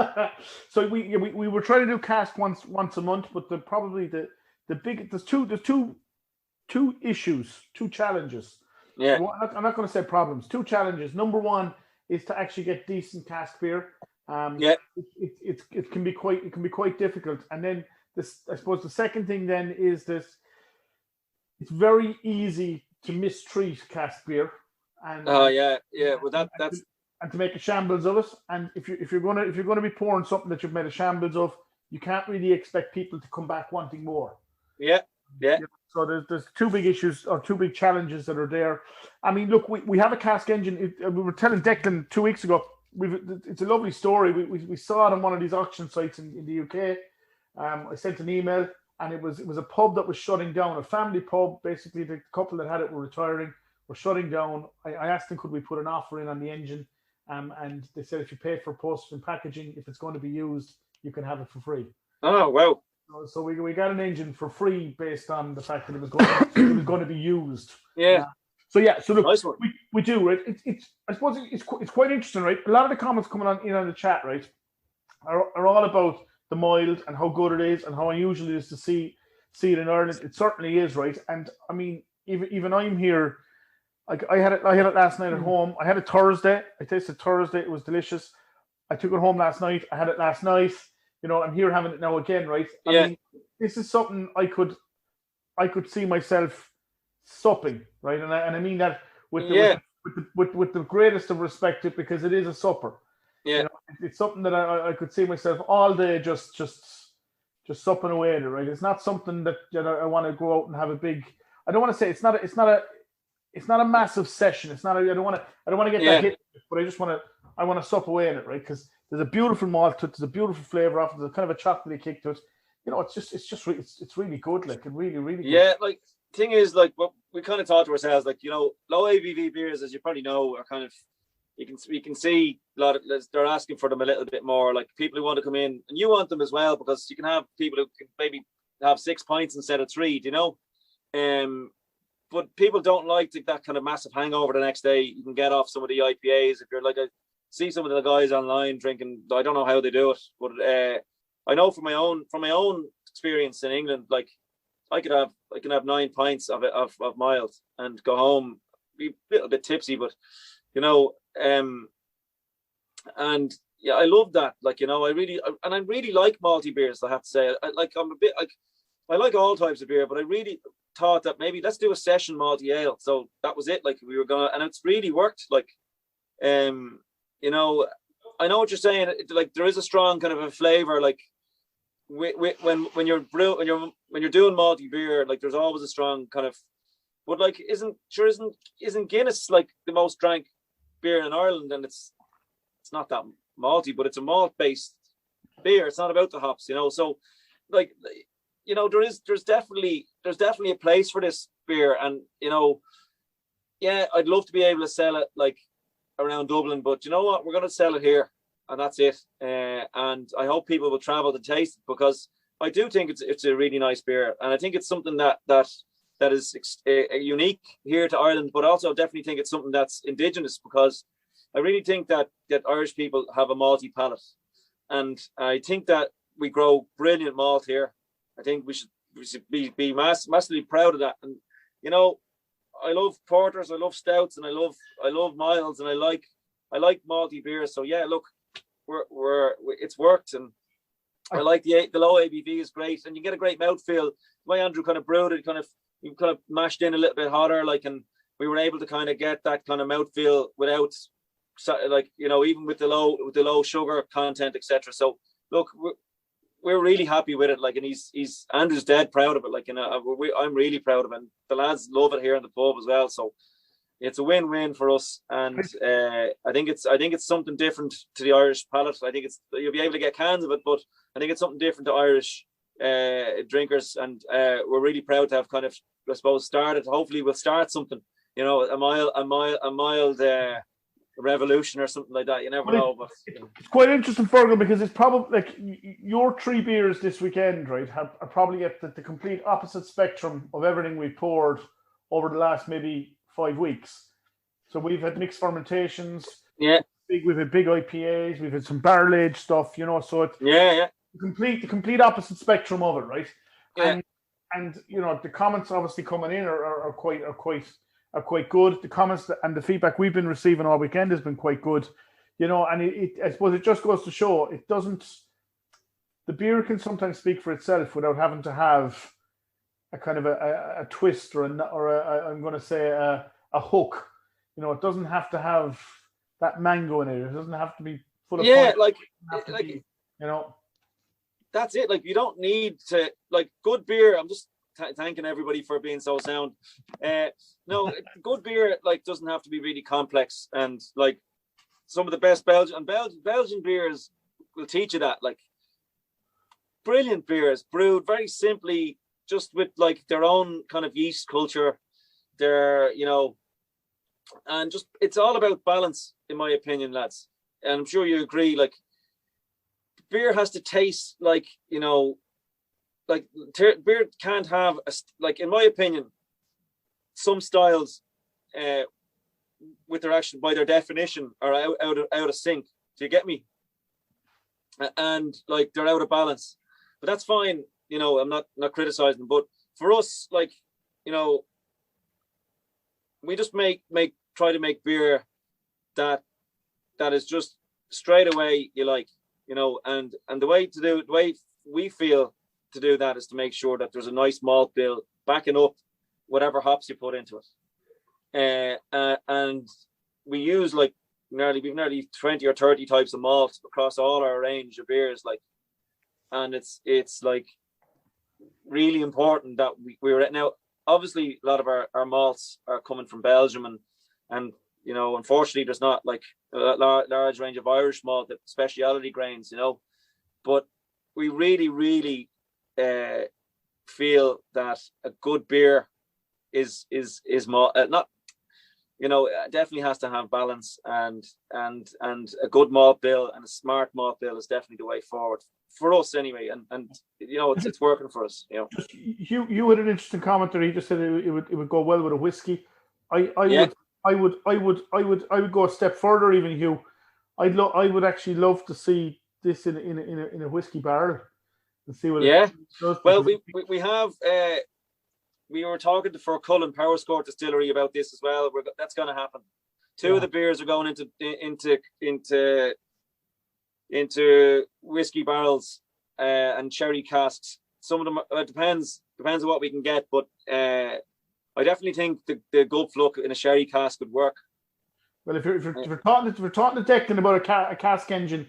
So we were trying to do cask once a month, but there's two issues, two challenges. Yeah, I'm not going to say problems. Two challenges. Number one is to actually get decent cask beer. Yeah, it can be quite difficult. And then I suppose the second thing then is this: it's very easy to mistreat cask beer. And yeah. Well, that's and to make a shambles of it. And if you're gonna be pouring something that you've made a shambles of, you can't really expect people to come back wanting more. Yeah. So there's two big issues or two big challenges that are there. I mean, look, we have a cask engine. We were telling Declan 2 weeks ago. It's a lovely story. We saw it on one of these auction sites in the UK. I sent an email, and it was a pub that was shutting down, a family pub. Basically, the couple that had it were retiring, were shutting down. I asked them, could we put an offer in on the engine? And they said, if you pay for postage and packaging, if it's going to be used, you can have it for free. Oh, wow. So we got an engine for free based on the fact that it was going to be used. Yeah. So look, nice one. we do, right. I suppose it's quite interesting, right. A lot of the comments coming on the chat, right, are all about the mild and how good it is and how unusual it is to see it in Ireland. It certainly is, right. And I mean, even I'm here. Like I had it last night at home. I had it Thursday. I tasted Thursday. It was delicious. I took it home last night. I had it last night. You know, I'm here having it now again, right? I mean, this is something I could see myself supping, right? And I mean that with the greatest of respect to it, because it is a supper. Yeah, you know, it's something that I could see myself all day just supping away at it, right? It's not something that I want to go out and have a big. I don't want to say it's not a massive session. It's not. I don't want to get that hit, but I want to sup away in it, right? Because there's a beautiful malt to it. There's a beautiful flavor off it. There's kind of a chocolatey kick to it. You know, it's really good. Like, it really, really good. Yeah, like, thing is, like, what we kind of thought to ourselves, like, you know, low ABV beers, as you probably know, are kind of, you can see a lot of, they're asking for them a little bit more. Like, people who want to come in, and you want them as well, because you can have people who can maybe have 6 pints instead of 3, you know. But people don't like that kind of massive hangover the next day. You can get off some of the IPAs if you're like, I see some of the guys online drinking. I don't know how they do it, but I know from my own experience in England, like, I can have 9 pints of mild and go home, be a little bit tipsy, but you know, and yeah, I love that. Like, you know, I really like malty beers. I have to say, I like all types of beer, but I really thought that maybe let's do a session malty ale. So that was it. Like, we were gonna, and it's really worked. Like, you know, I know what you're saying. Like, there is a strong kind of a flavor. Like, when you're doing malty beer, like, there's always a strong kind of. But like, isn't Guinness like the most drank beer in Ireland? And it's not that malty, but it's a malt based beer. It's not about the hops, you know. So, like, you know, there's definitely a place for this beer, and you know, yeah, I'd love to be able to sell it like around Dublin, but you know what, we're going to sell it here, and that's it. And I hope people will travel to taste it, because I do think it's a really nice beer, and I think it's something that is unique here to Ireland, but also definitely think it's something that's indigenous, because I really think that Irish people have a malty palate, and I think that we grow brilliant malt here. I think we should be massively proud of that. And you know, I love porters, I love stouts, and I love milds, and I I like malty beers. So yeah, look, it's worked, and I like the low ABV is great, and you get a great mouthfeel. The way Andrew kind of brewed it, you kind of mashed in a little bit hotter, like, and we were able to kind of get that kind of mouthfeel without, like, you know, even with the low sugar content, etc. So look, we're really happy with it, like, and he's Andrew's dead proud of it, like, and I'm really proud of it. And the lads love it here in the pub as well. So it's a win-win for us, and I think it's something different to the Irish palate. I think you'll be able to get cans of it, but I think it's something different to Irish drinkers, and we're really proud to have kind of, I suppose, started. Hopefully, we'll start something, you know, a mild revolution or something like that. You never know. But it's quite interesting, Fergal, because it's probably like your 3 beers this weekend, right? Are probably at the complete opposite spectrum of everything we poured over the last maybe 5 weeks. So we've had mixed fermentations. Yeah. We've had big IPAs. We've had some barrel aged stuff. You know, so it's the complete opposite spectrum of it, right? Yeah. And you know, the comments obviously coming in are quite good. The comments and the feedback we've been receiving all weekend has been quite good. You know, and I suppose it just goes to show it doesn't. The beer can sometimes speak for itself without having to have a kind of a twist or I'm going to say a hook. You know, it doesn't have to have that mango in it. It doesn't have to be full of you know. That's it. Like, you don't need to, like, good beer. I'm just thanking everybody for being so sound. No, good beer, like, doesn't have to be really complex, and like some of the best Belgian beers will teach you that. Like, brilliant beers brewed very simply, just with like their own kind of yeast culture. They're, you know, and just, it's all about balance, in my opinion, lads. And I'm sure you agree. Like, beer has to taste like, you know, like beer can't have like, in my opinion, some styles with their action, by their definition, are out of sync. Do you get me? And like, they're out of balance. But that's fine. You know, I'm not criticizing, but for us, like, you know, we just try to make beer that is just straight away you like, you know, and the way we feel to do that is to make sure that there's a nice malt bill backing up whatever hops you put into it. And we use like nearly 20 or 30 types of malt across all our range of beers, like, and it's like really important that we're now, obviously a lot of our malts are coming from Belgium, and you know, unfortunately there's not like a large range of Irish malt, specialty grains, you know, but we really feel that a good beer is malt, not, you know, definitely has to have balance, and a good malt bill and a smart malt bill is definitely the way forward for us anyway, and you know, it's working for us, you know. You had an interesting comment there. He just said it would go well with a whiskey. I would go a step further, even, Hugh. I would actually love to see this in a whiskey barrel and see what it does. Well, we have we were talking to Fergal and Power Score Distillery about this as well. That's going to happen. Two of the beers are going into whiskey barrels and sherry casks. Some of them, it depends on what we can get, but I definitely think the gut fluck in a sherry cask would work. Well, if we're talking to Declan about a cask engine,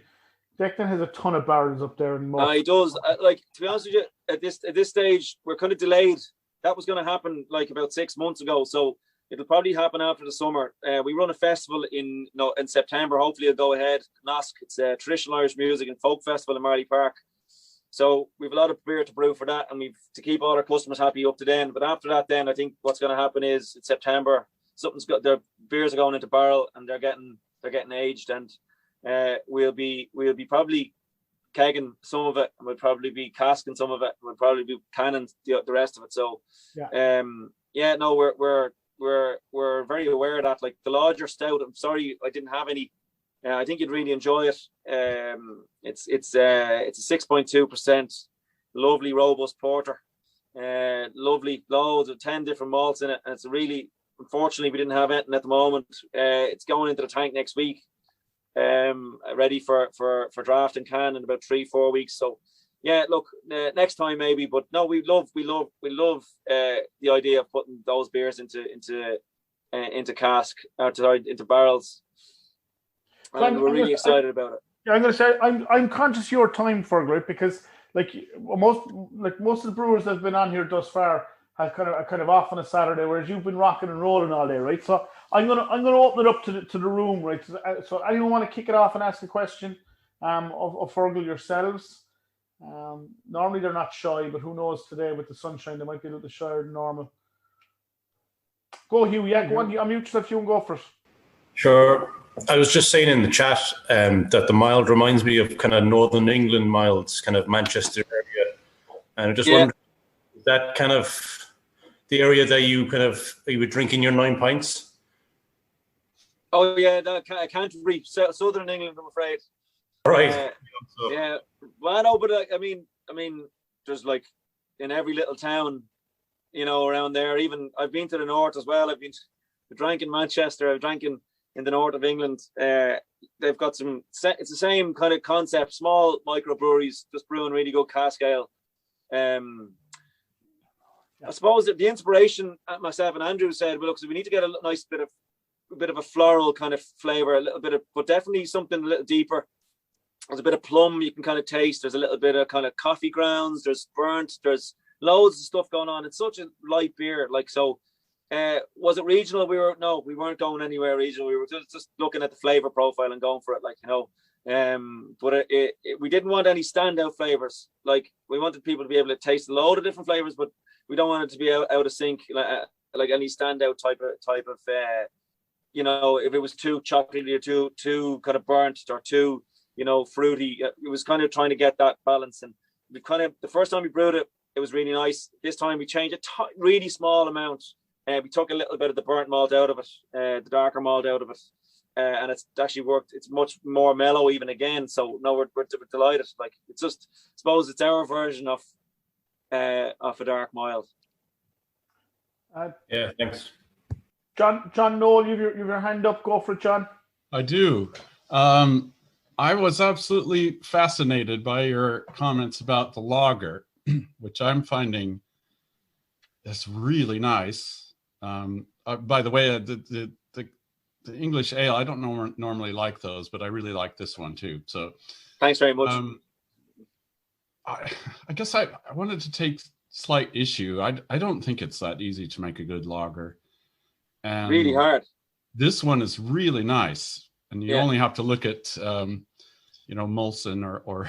Declan has a ton of barrels up there. He does. Like, to be honest with you, at this stage, we're kind of delayed. That was going to happen like about 6 months ago, so it'll probably happen after the summer. We run a festival in September. Hopefully, it'll go ahead. NOSC, it's a traditional Irish music and folk festival in Marley Park. So we've a lot of beer to brew for that, and we've to keep all our customers happy up to then. But after that, then I think what's going to happen is in September, their beers are going into barrel and they're getting aged, and we'll be probably kegging some of it, and we'll probably be casking some of it, and we'll probably be canning the rest of it. So we're very aware of that. Like the larger stout, I'm sorry I didn't have any. I think you'd really enjoy it. It's a 6.2%, lovely robust porter, lovely loads of 10 different malts in it, and it's really, unfortunately we didn't have anything at the moment. It's going into the tank next week, ready for draft and can in about 3-4 weeks. So yeah, look, next time maybe, but no, we love the idea of putting those beers into cask, into barrels, and we're really excited about it. Yeah, I'm going to say I'm conscious of your time, Fergal, because most of the brewers that have been on here thus far have kind of off on a Saturday, whereas you've been rocking and rolling all day, right? So I'm gonna open it up to the room, right? So anyone want to kick it off and ask a question of Fergal yourselves? Normally they're not shy, but who knows today with the sunshine, they might be a little shyer than normal. Go, Hugh. Yeah, go on. Unmute yourself. You can go first. Sure. I was just saying in the chat that the mild reminds me of kind of Northern England milds, kind of Manchester area. And I just wonder, is that kind of the area that you were drinking your 9 pints? Oh yeah, I can't reach Southern England, I'm afraid. Right. Yeah. Well, no, but I mean, there's like in every little town, around there. Even I've been to the north as well. I've drank in Manchester. I've drank in the north of England. They've got it's the same kind of concept, small microbreweries, just brewing really good cask ale. I suppose that the inspiration, myself and Andrew said, well, look, so we need to get a nice bit of a floral kind of flavor, but definitely something a little deeper. There's a bit of plum you can kind of taste. There's a little bit of kind of coffee grounds. There's burnt. There's loads of stuff going on. It's such a light beer. Was it regional? We weren't going anywhere regional. We were just looking at the flavor profile and going for it, but we didn't want any standout flavors. Like, we wanted people to be able to taste a load of different flavors, but we don't want it to be out of sync, like any standout type of if it was too chocolatey or too kind of burnt or too fruity. It was kind of trying to get that balance. And we the first time we brewed it, it was really nice. This time we changed a really small amount. We took a little bit of the burnt malt out of it, the darker malt out of it, and it's actually worked. It's much more mellow even again. So no, we're delighted. Like, it's just, I suppose it's our version of a dark mild. Yeah, thanks. John Noel, you've your hand up. Go for it, John. I do. I was absolutely fascinated by your comments about the lager, which I'm finding is really nice. By the way, the English ale, I don't normally like those, but I really like this one too. So thanks very much. I guess I wanted to take slight issue. I don't think it's that easy to make a good lager. And really hard. This one is really nice, and you only have to look at Molson or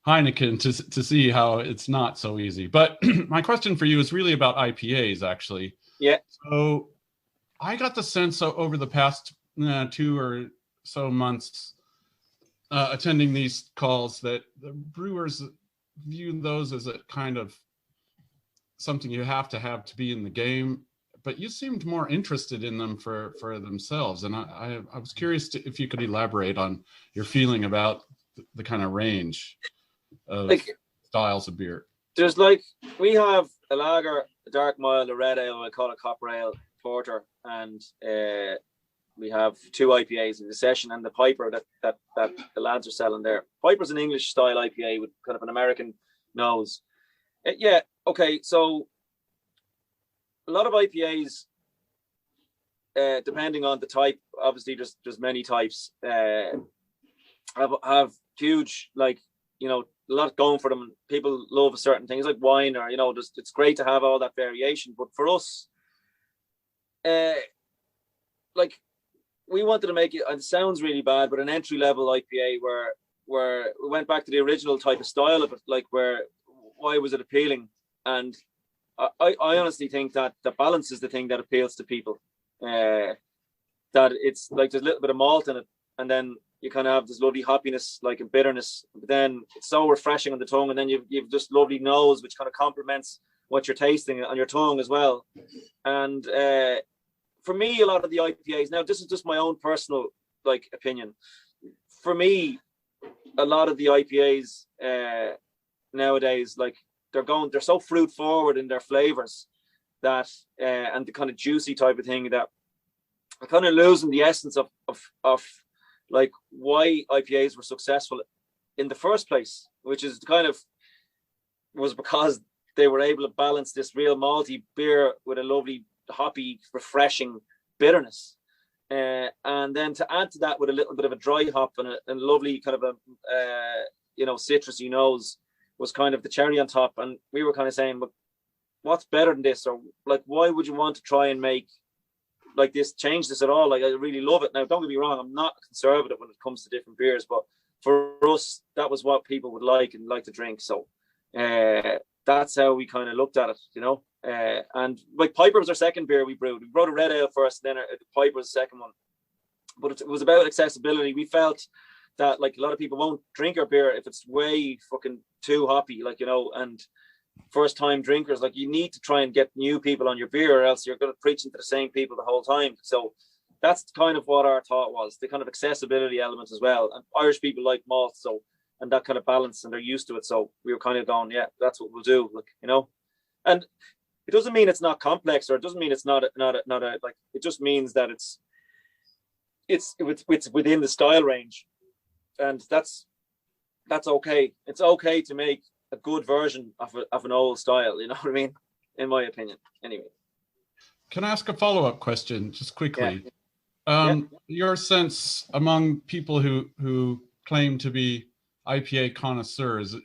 Heineken to see how it's not so easy. But my question for you is really about IPAs, actually. Yeah. So I got the sense over the past 2 or so months attending these calls that the brewers view those as a kind of something you have to be in the game. But you seemed more interested in them for themselves. And I was curious if you could elaborate on your feeling about the kind of range of styles of beer. There's we have a lager, a dark mild, a red ale, I call it copper ale, porter, and we have 2 IPAs in the session, and the Piper that the lads are selling there. Piper's an English style IPA with kind of an American nose. Okay, so a lot of IPAs, depending on the type, obviously there's many types, have huge, a lot going for them. People love a certain things like wine, or it's great to have all that variation. But for us, we wanted to make it, and it sounds really bad, but an entry level IPA where we went back to the original type of style of it, why was it appealing? And I honestly think that the balance is the thing that appeals to people. That it's there's a little bit of malt in it, and then you kind of have this lovely hoppiness, like a bitterness, but then it's so refreshing on the tongue, and then you've just lovely nose, which kind of complements what you're tasting on your tongue as well. And for me, a lot of the IPAs, now this is just my own personal opinion. For me, a lot of the IPAs nowadays, they're so fruit forward in their flavors that and the kind of juicy type of thing that kind of losing the essence of like why IPAs were successful in the first place, which is was because they were able to balance this real malty beer with a lovely hoppy, refreshing bitterness. And then to add to that with a little bit of a dry hop and a lovely kind of a citrusy nose was kind of the cherry on top. And we were kind of saying, but what's better than this? Or like, why would you want to try and make like this, change this at all? Like, I really love it. Now, don't get me wrong, I'm not conservative when it comes to different beers, but for us, that was what people would like and like to drink. So that's how we kind of looked at it, and like Piper was our second beer we brewed. We brewed a red ale first, then Piper was the second one. But it was about accessibility. We felt that like a lot of people won't drink our beer if it's way fucking too hoppy, and first time drinkers, like you need to try and get new people on your beer or else you're going to preach into the same people the whole time. So that's kind of what our thought was, the kind of accessibility element as well. And Irish people like malt, and that kind of balance, and they're used to it. So we were kind of going, yeah, that's what we'll do. And it doesn't mean it's not complex, or it doesn't mean it's not like, it just means that it's within the style range, and that's okay. It's okay to make a good version of an old style. You know what I mean? In my opinion, anyway. Can I ask a follow-up question, just quickly? Yeah. Your sense among people who claim to be IPA connoisseurs,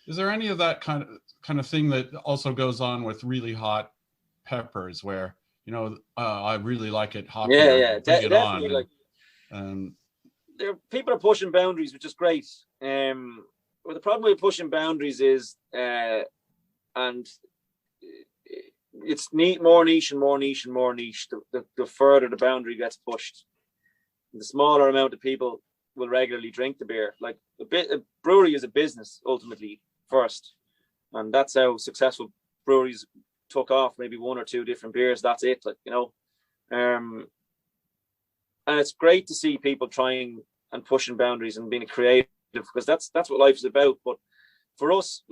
is there any of that kind of thing that also goes on with really hot peppers, where I really like it hoppy? Definitely. People are pushing boundaries, which is great. Well, the problem with pushing boundaries is, and it's more niche and more niche and more niche. The further the boundary gets pushed, the smaller amount of people will regularly drink the beer. Like a brewery is a business ultimately first, and that's how successful breweries took off. Maybe one or two different beers. That's it. And it's great to see people trying and pushing boundaries and being creative, because that's what life is about. But for us,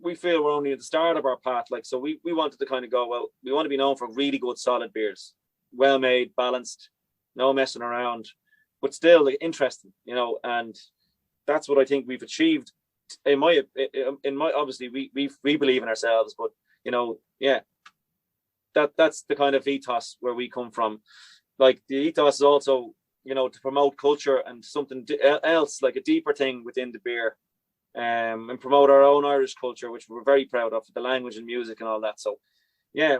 we feel we're only at the start of our path. So we wanted to kind of go, well, we want to be known for really good, solid beers, well made, balanced, no messing around, but still interesting, and that's what I think we've achieved. In my obviously we believe in ourselves, but that's the kind of ethos where we come from. Like the ethos is also, to promote culture and something else, like a deeper thing within the beer, and promote our own Irish culture, which we're very proud of, the language and music and all that. So yeah,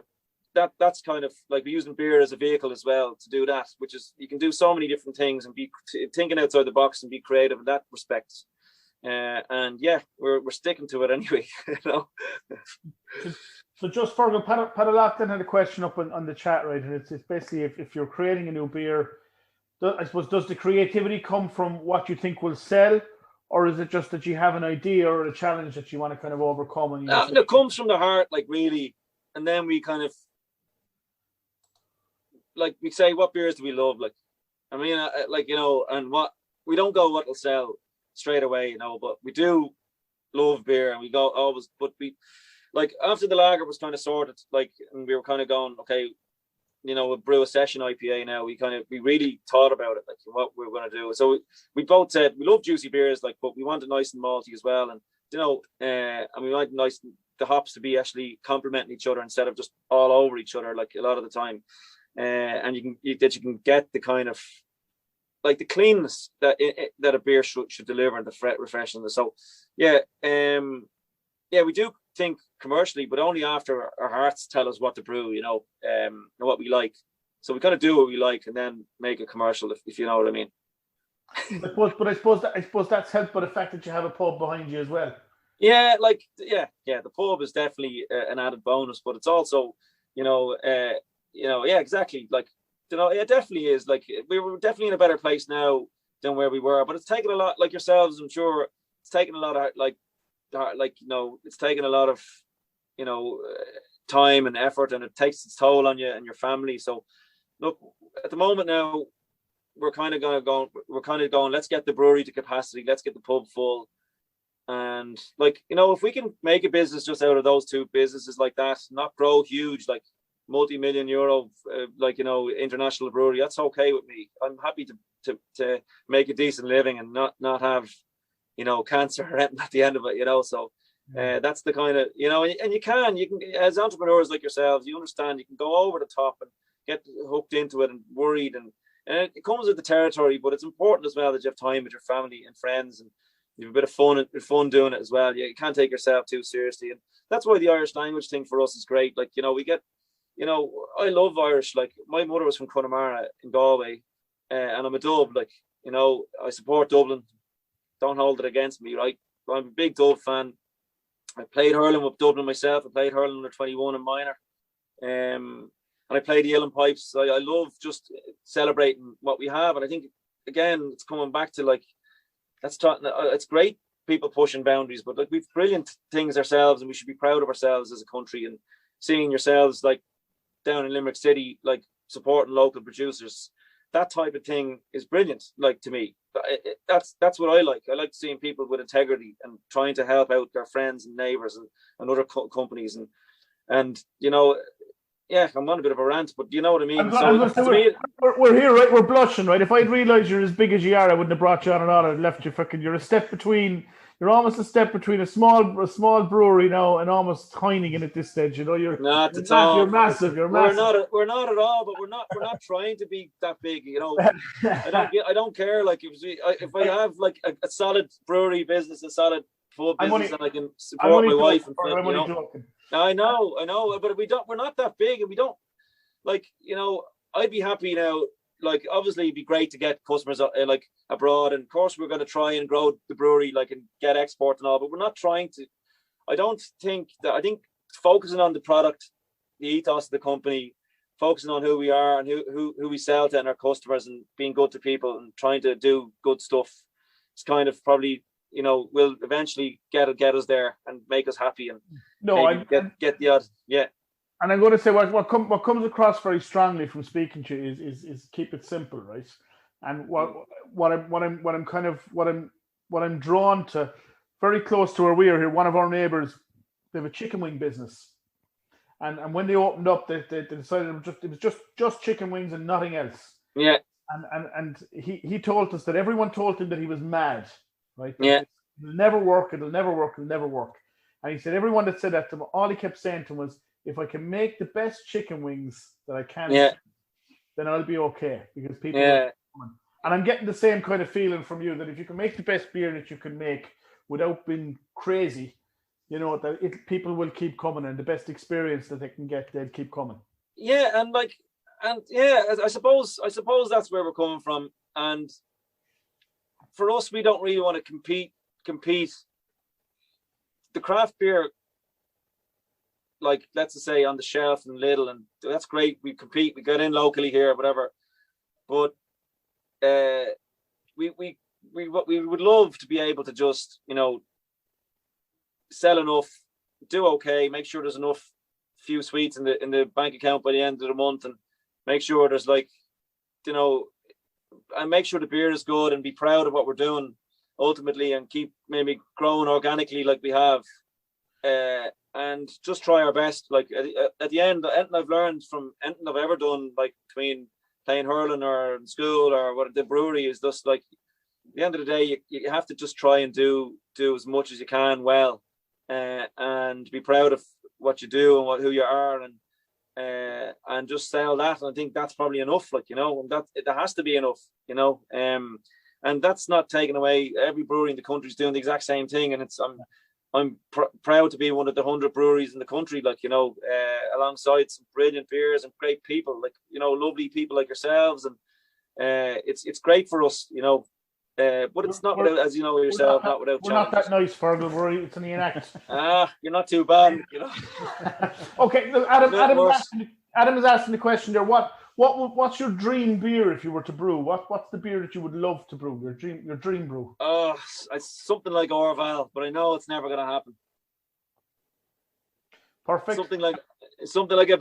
that's kind of like we're using beer as a vehicle as well to do that, which is, you can do so many different things and be thinking outside the box and be creative in that respect. And yeah, we're sticking to it anyway. So just Fergal, Padalock had a question up on the chat, right? And it's basically if you're creating a new beer, I suppose, does the creativity come from what you think will sell, or is it just that you have an idea or a challenge that you want to kind of overcome? And it comes from the heart, really. And then we kind of we say, what beers do we love? And what we don't go what will sell straight away, but we do love beer, and we go always. But we after the lager was kind of sorted, and we were kind of going, okay, we'll brew a session IPA now. We really thought about it, what we were going to do. So we both said we love juicy beers, but we want it nice and malty as well, and and we like the hops to be actually complementing each other instead of just all over each other a lot of the time. And you can get the kind of the cleanness that a beer should deliver, and the refreshness. So yeah, we do think commercially, but only after our hearts tell us what to brew, and what we like. So we kind of do what we like and then make it commercial, if you know what I mean. But I suppose that's helped by the fact that you have a pub behind you as well. Yeah, the pub is definitely an added bonus, but it's also, exactly. It definitely is. We were definitely in a better place now than where we were, but it's taken a lot, like yourselves, I'm sure it's taken a lot of it's taken a lot of time and effort, and it takes its toll on you and your family. So look, at the moment now we're kind of going, let's get the brewery to capacity, let's get the pub full, and if we can make a business just out of those two businesses like that, not grow huge, multi-million euro, international brewery. That's okay with me. I'm happy to make a decent living and not have, cancer or anything at the end of it, so that's the kind of, and you can, as entrepreneurs like yourselves, you understand you can go over the top and get hooked into it and worried, and it comes with the territory, but it's important as well that you have time with your family and friends, and you have a bit of fun doing it as well. You can't take yourself too seriously, and that's why the Irish language thing for us is great. Like, we get, I love Irish. Like, my mother was from Connemara in Galway, and I'm a Dub. Like, I support Dublin. Don't hold it against me, right? I'm a big Dub fan. I played hurling with Dublin myself. I played hurling under 21 and minor. And I played the Uilleann Pipes. I love just celebrating what we have. And I think, again, it's coming back to, like, it's great people pushing boundaries, but, like, we've brilliant things ourselves, and we should be proud of ourselves as a country, and seeing yourselves, like, down in Limerick City, like, supporting local producers. That type of thing is brilliant, like, to me. That's what I like. I like seeing people with integrity and trying to help out their friends and neighbours and other companies. And yeah, I'm on a bit of a rant, but you know what I mean. We're here, right? We're blushing, right? If I'd realised you're as big as you are, I wouldn't have brought you on at all. I'd left you fucking. You're almost a step between a small brewery now and almost Heineken at this stage. You're not at all. You're massive. You're massive. We're not at all, but we're not trying to be that big. I don't care. Like, if I have, like, a solid brewery business, a solid pub business, and I can support my wife and I know, but we're not that big, and we don't, like, I'd be happy now. Like, obviously it'd be great to get customers like abroad, and of course we're going to try and grow the brewery, like, and get export and all, but we're not trying to. I think focusing on the product, the ethos of the company, focusing on who we are and who we sell to and our customers, and being good to people and trying to do good stuff, it's kind of probably, will eventually get us there and make us happy, and get the odd, yeah. And I'm going to say what comes across very strongly from speaking to you is keep it simple, right? And what I'm drawn to, very close to where we are here, one of our neighbours, they have a chicken wing business, and when they opened up, they decided it was just chicken wings and nothing else. Yeah. And he told us that everyone told him that he was mad, right? Yeah. It'll never work. It'll never work. It'll never work. And he said everyone that said that to him, all he kept saying to him was, if I can make the best chicken wings that I can, then I'll be okay, because people are coming. And I'm getting the same kind of feeling from you, that if you can make the best beer that you can make without being crazy, that people will keep coming, and the best experience that they can get, they'll keep coming. Yeah, I suppose that's where we're coming from. And for us, we don't really want to compete. The craft beer, like, let's just say on the shelf and Lidl, and that's great. We compete, we get in locally here, whatever. But we would love to be able to just, sell enough, do okay, make sure there's enough few sweets in the bank account by the end of the month, and make sure there's, like, and make sure the beer is good, and be proud of what we're doing ultimately, and keep maybe growing organically like we have. And just try our best. Like, at the end, anything I've learned from anything I've ever done, like, between playing hurling or in school or what the brewery, is just, like, at the end of the day, you have to just try and do as much as you can well, and be proud of what you do and who you are, and just sell that. And I think that's probably enough, like, and that has to be enough, and that's not taking away. Every brewery in the country is doing the exact same thing, and I'm proud to be one of the 100 breweries in the country, like, alongside some brilliant beers and great people, like, lovely people like yourselves. And it's great for us, but it's not without, as you know yourself, not without challenges. We're not that nice, Fergal. It's only an act. You're not too bad, Okay, look, Adam is asking the question there. What's your dream beer if you were to brew? What's the beer that you would love to brew? Your dream brew? It's something like Orval, but I know it's never going to happen. Perfect. Something like a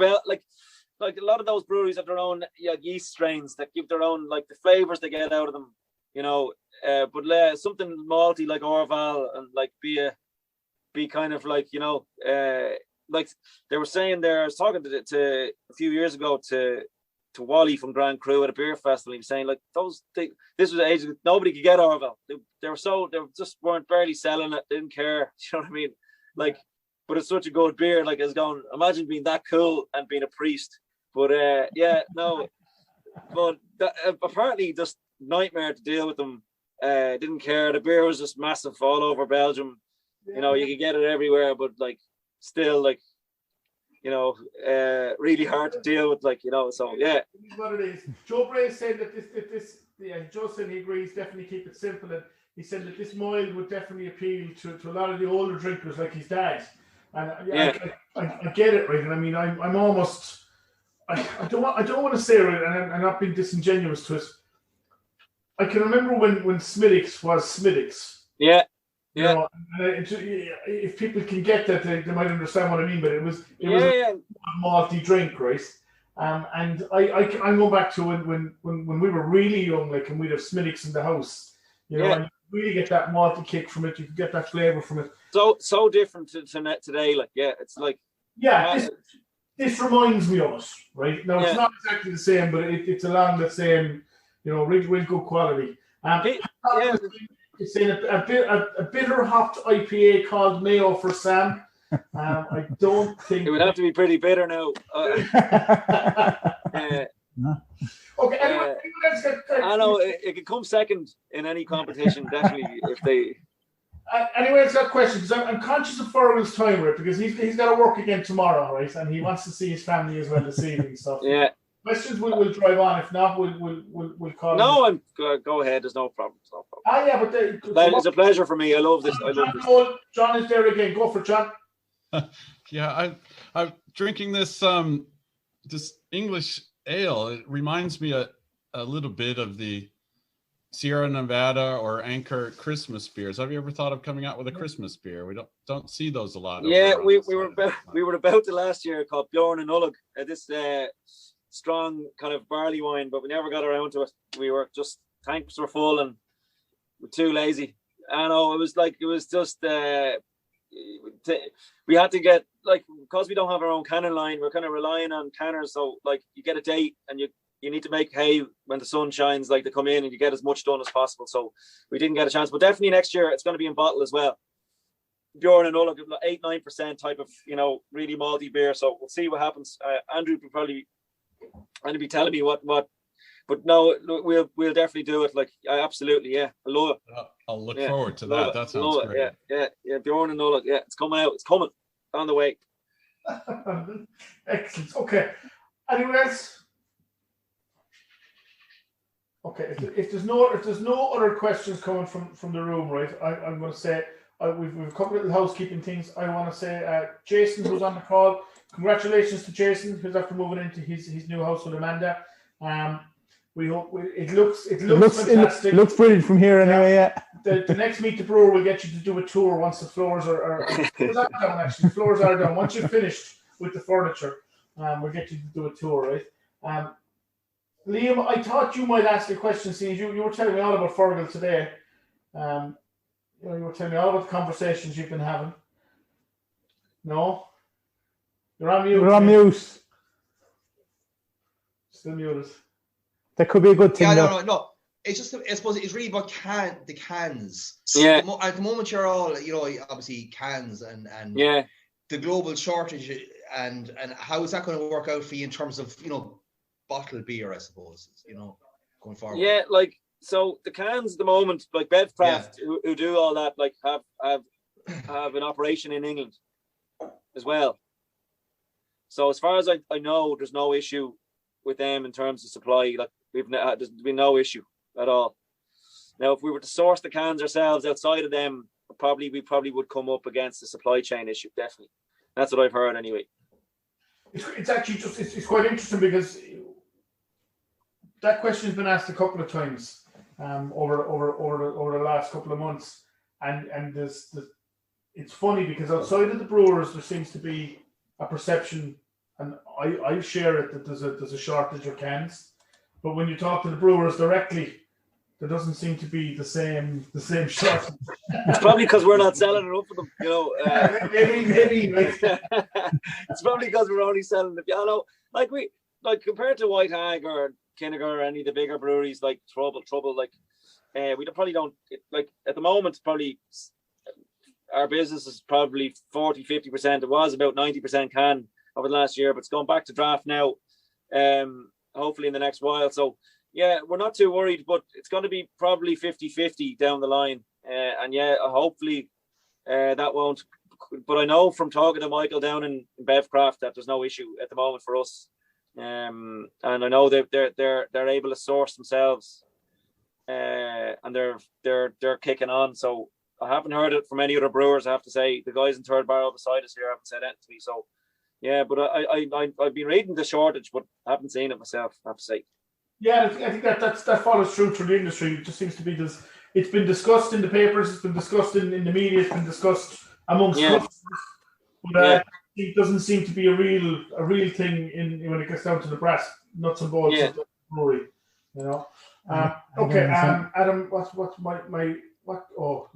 a lot of those breweries have their own yeast strains that give their own, like, the flavors they get out of them, but something malty like Orval, and, like, be kind of like, like they were saying there, I was talking to a few years ago to Wally from Grand Cru at a beer festival. He was saying like this was the age nobody could get Orville. They just weren't barely selling it, didn't care. You know what I mean? Like, but it's such a good beer. Like, it's going, imagine being that cool and being a priest. But but apparently just nightmare to deal with them. Didn't care. The beer was just massive all over Belgium. You know, you could get it everywhere, but like still like, you know, really hard to deal with, like, you know, so yeah. It's what it is. Joe Bray said that Joe said he agrees, definitely keep it simple, and he said that this mild would definitely appeal to a lot of the older drinkers like his dad. And I get it, right? And I mean, I'm almost, I don't want to say it, and I'm not being disingenuous to it. I can remember when Smithwick's was Smithwick's. Yeah. You know, if people can get that, they might understand what I mean. But it was a malty drink, right? And I'm going back to when we were really young, like, and we'd have Smithwick's in the house. You know, and you really get that malty kick from it. You can get that flavour from it. So different to today. Like, it's like this reminds me of us, right? Now it's not exactly the same, but it's along the same, you know, real good quality. It's in a bitter hopped IPA called Mayo for Sam. I don't think it would have to be pretty bitter now. Okay, anyway, I know it could come second in any competition, definitely, if they. Anyway, it's got questions. I'm conscious of Fergal's time, right? Because he's got to work again tomorrow, right? And he wants to see his family as well this evening. So questions we'll drive on. If not, we'll call. No, go ahead. There's no problem. But it's a pleasure for me. I love this. John is there again. Go for it, John. I'm drinking this this English ale. It reminds me a little bit of the Sierra Nevada or Anchor Christmas beers. Have you ever thought of coming out with a Christmas beer? We don't see those a lot. Yeah, we were about to last year, called Bjorn and Ullig. This strong kind of barley wine, but we never got around to it. We were just, tanks were full and we're too lazy. I know, it was just we had to get, like, because we don't have our own canning line, we're kind of relying on canners. So like, you get a date and you need to make hay when the sun shines, like, to come in and you get as much done as possible. So we didn't get a chance, but definitely next year it's going to be in bottle as well. Bjorn and Ullig, 8-9% type of, you know, really malty beer. So we'll see what happens. Andrew will probably be telling me what, but no, we'll definitely do it. Like, absolutely, yeah. I love it. I'll look forward to that. That sounds great. Yeah. Bjorn and Ullig, it's coming out. It's coming on the way. Excellent. Okay. Anyone else? Okay. If there's no other questions coming from the room, right? I'm going to say we've a couple of little housekeeping things. I want to say Jason, who's on the call. Congratulations to Jason, who's after moving into his new house with Amanda. We hope it looks fantastic. It looks brilliant from here anyway. Yeah. The next Meet the Brewer will get you to do a tour once the floors are down. Actually, the floors are down. Once you're finished with the furniture, we'll get you to do a tour, right? Liam, I thought you might ask a question, seeing you were telling me all about Fergal today. You were telling me all about the conversations you've been having. No? You're on mute. You're on mute. Still muted. That could be a good thing. Yeah, no. It's just, I suppose it's really about the cans. Yeah. At the moment, you're all, you know, obviously cans and the global shortage and how is that going to work out for you in terms of, you know, bottled beer, I suppose, you know, going forward. Yeah, like, so the cans at the moment, like Bevcraft, who do all that, like, have an operation in England as well. So as far as I know, there's no issue with them in terms of supply. Like, there's been no issue at all. Now, if we were to source the cans ourselves outside of them, we probably would come up against the supply chain issue. Definitely, that's what I've heard anyway. It's actually just it's quite interesting because that question has been asked a couple of times over the last couple of months, and it's funny because outside of the brewers there seems to be a perception, and I share it, that there's a shortage of cans, but when you talk to the brewers directly, there doesn't seem to be the same shortage. It's probably because we're not selling enough of them, you know. Maybe. Right? It's probably because we're only selling the piano. Like compared to White Hag or Kinniger or any of the bigger breweries like Trouble, like we probably don't like at the moment. Probably our business is probably 40-50%. It was about 90% can over the last year, but it's going back to draft now. Hopefully in the next while. So yeah, we're not too worried, but it's going to be probably 50-50 down the line. And yeah, hopefully that won't. But I know from talking to Michael down in Bevcraft that there's no issue at the moment for us. And I know they're able to source themselves, and they're kicking on. So I haven't heard it from any other brewers. I have to say the guys in Third Barrel beside us here haven't said anything to me. So yeah, but I've been reading the shortage, but I haven't seen it myself. I have to say. Yeah, I think that follows through the industry. It just seems to be this. It's been discussed in the papers. It's been discussed in the media. It's been discussed amongst customers. But it doesn't seem to be a real thing when it gets down to the brass nuts and bolts of the brewery. You know. Okay, Adam. What's my what? Oh,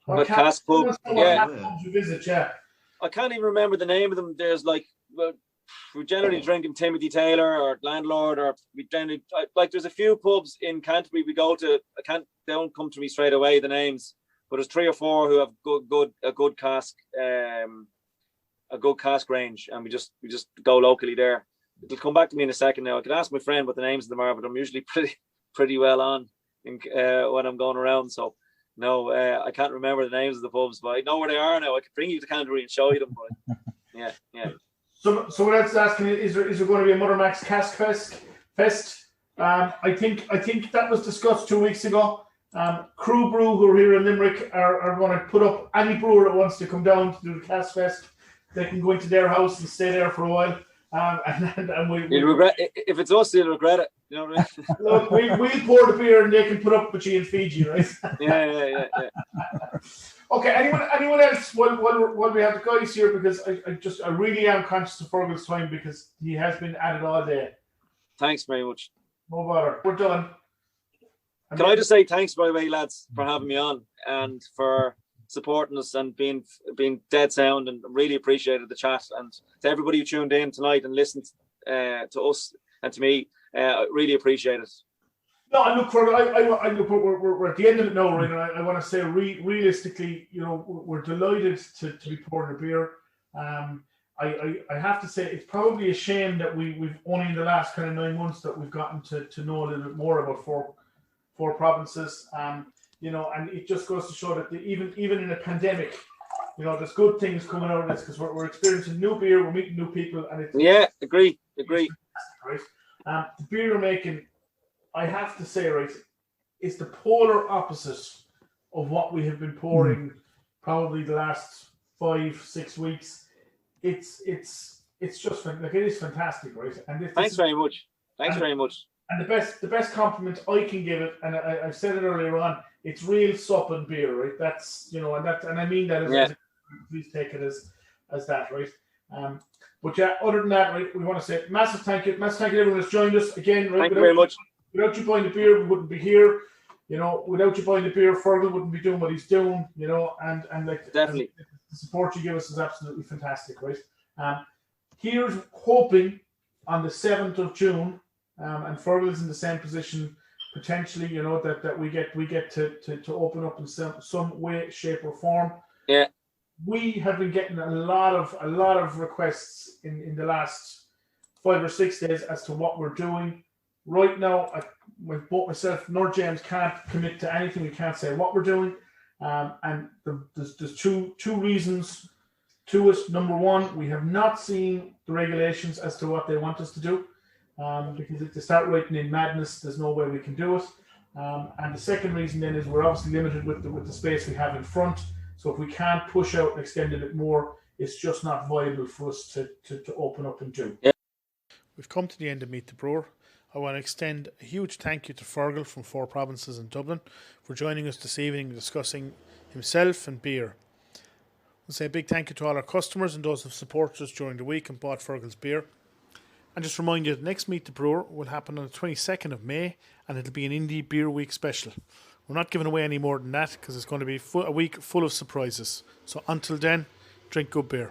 what cask pub? You visit? Yeah. I can't even remember the name of them. There's like. We're generally drinking Timothy Taylor or Landlord, or we generally like. There's a few pubs in Canterbury we go to. They don't come to me straight away the names, but there's 3 or 4 who have a good cask range, and we just go locally there. It'll come back to me in a second now. I could ask my friend what the names of them are, but I'm usually pretty well on when I'm going around. So no, I can't remember the names of the pubs, but I know where they are now. I could bring you to Canterbury and show you them. But yeah. So what else is asking is there going to be a Mother Max Cask Fest? I think that was discussed 2 weeks ago. Crew Brew, who are here in Limerick, are going to put up any brewer that wants to come down to do the Cask Fest. They can go into their house and stay there for a while. And you'll regret if it's us. You'll regret it. You know what I mean? Look, we'll pour the beer and they can put up with you in Fiji, right? Yeah. Okay. Anyone else? While we have the guys here, because I really am conscious of Fergal's time because he has been at it all day. Thanks very much. No bother. We're done. Can I just say thanks, by the way, lads, for having me on and for supporting us and being dead sound, and really appreciated the chat, and to everybody who tuned in tonight and listened to us and to me, really appreciate it. No, and look, we're at the end of it now, right? And I want to say realistically, you know, we're delighted to be pouring a beer. I have to say it's probably a shame that we've only in the last kind of 9 months that we've gotten to know a little bit more about Four Provinces. You know, and it just goes to show that even in a pandemic, you know, there's good things coming out of this because we're experiencing new beer, we're meeting new people, and it's agree. Right? The beer we're making, I have to say, right, is the polar opposite of what we have been pouring probably the last 5-6 weeks. It's just like it is fantastic, right? And thanks very much. And the best compliment I can give it, and I've said it earlier on, it's real supping beer, right? That's, you know, and I mean that as please take it as that, right? But yeah, other than that, right, we want to say massive thank you to everyone that's joined us again, right? Thank you very much. Without you buying the beer, we wouldn't be here. You know, without you buying the beer, Fergal wouldn't be doing what he's doing, you know, and like definitely the support you give us is absolutely fantastic, right? Here's hoping on the 7th of June. And Fergal is in the same position potentially, you know, that we get to open up in some way, shape, or form. Yeah, we have been getting a lot of requests in the last 5 or 6 days as to what we're doing. Right now, both myself nor James can't commit to anything. We can't say what we're doing, and there's two reasons to it. Number one, we have not seen the regulations as to what they want us to do. Because if they start writing in madness, there's no way we can do it. And the second reason then is we're obviously limited with the space we have in front. So if we can't push out and extend it more, it's just not viable for us to open up and do. Yeah. We've come to the end of Meet the Brewer. I want to extend a huge thank you to Fergal from Four Provinces in Dublin for joining us this evening discussing himself and beer. I'll say a big thank you to all our customers and those who have supported us during the week and bought Fergal's beer. And just remind you, the next Meet the Brewer will happen on the 22nd of May, and it'll be an Indie Beer Week special. We're not giving away any more than that because it's going to be a week full of surprises. So until then, drink good beer.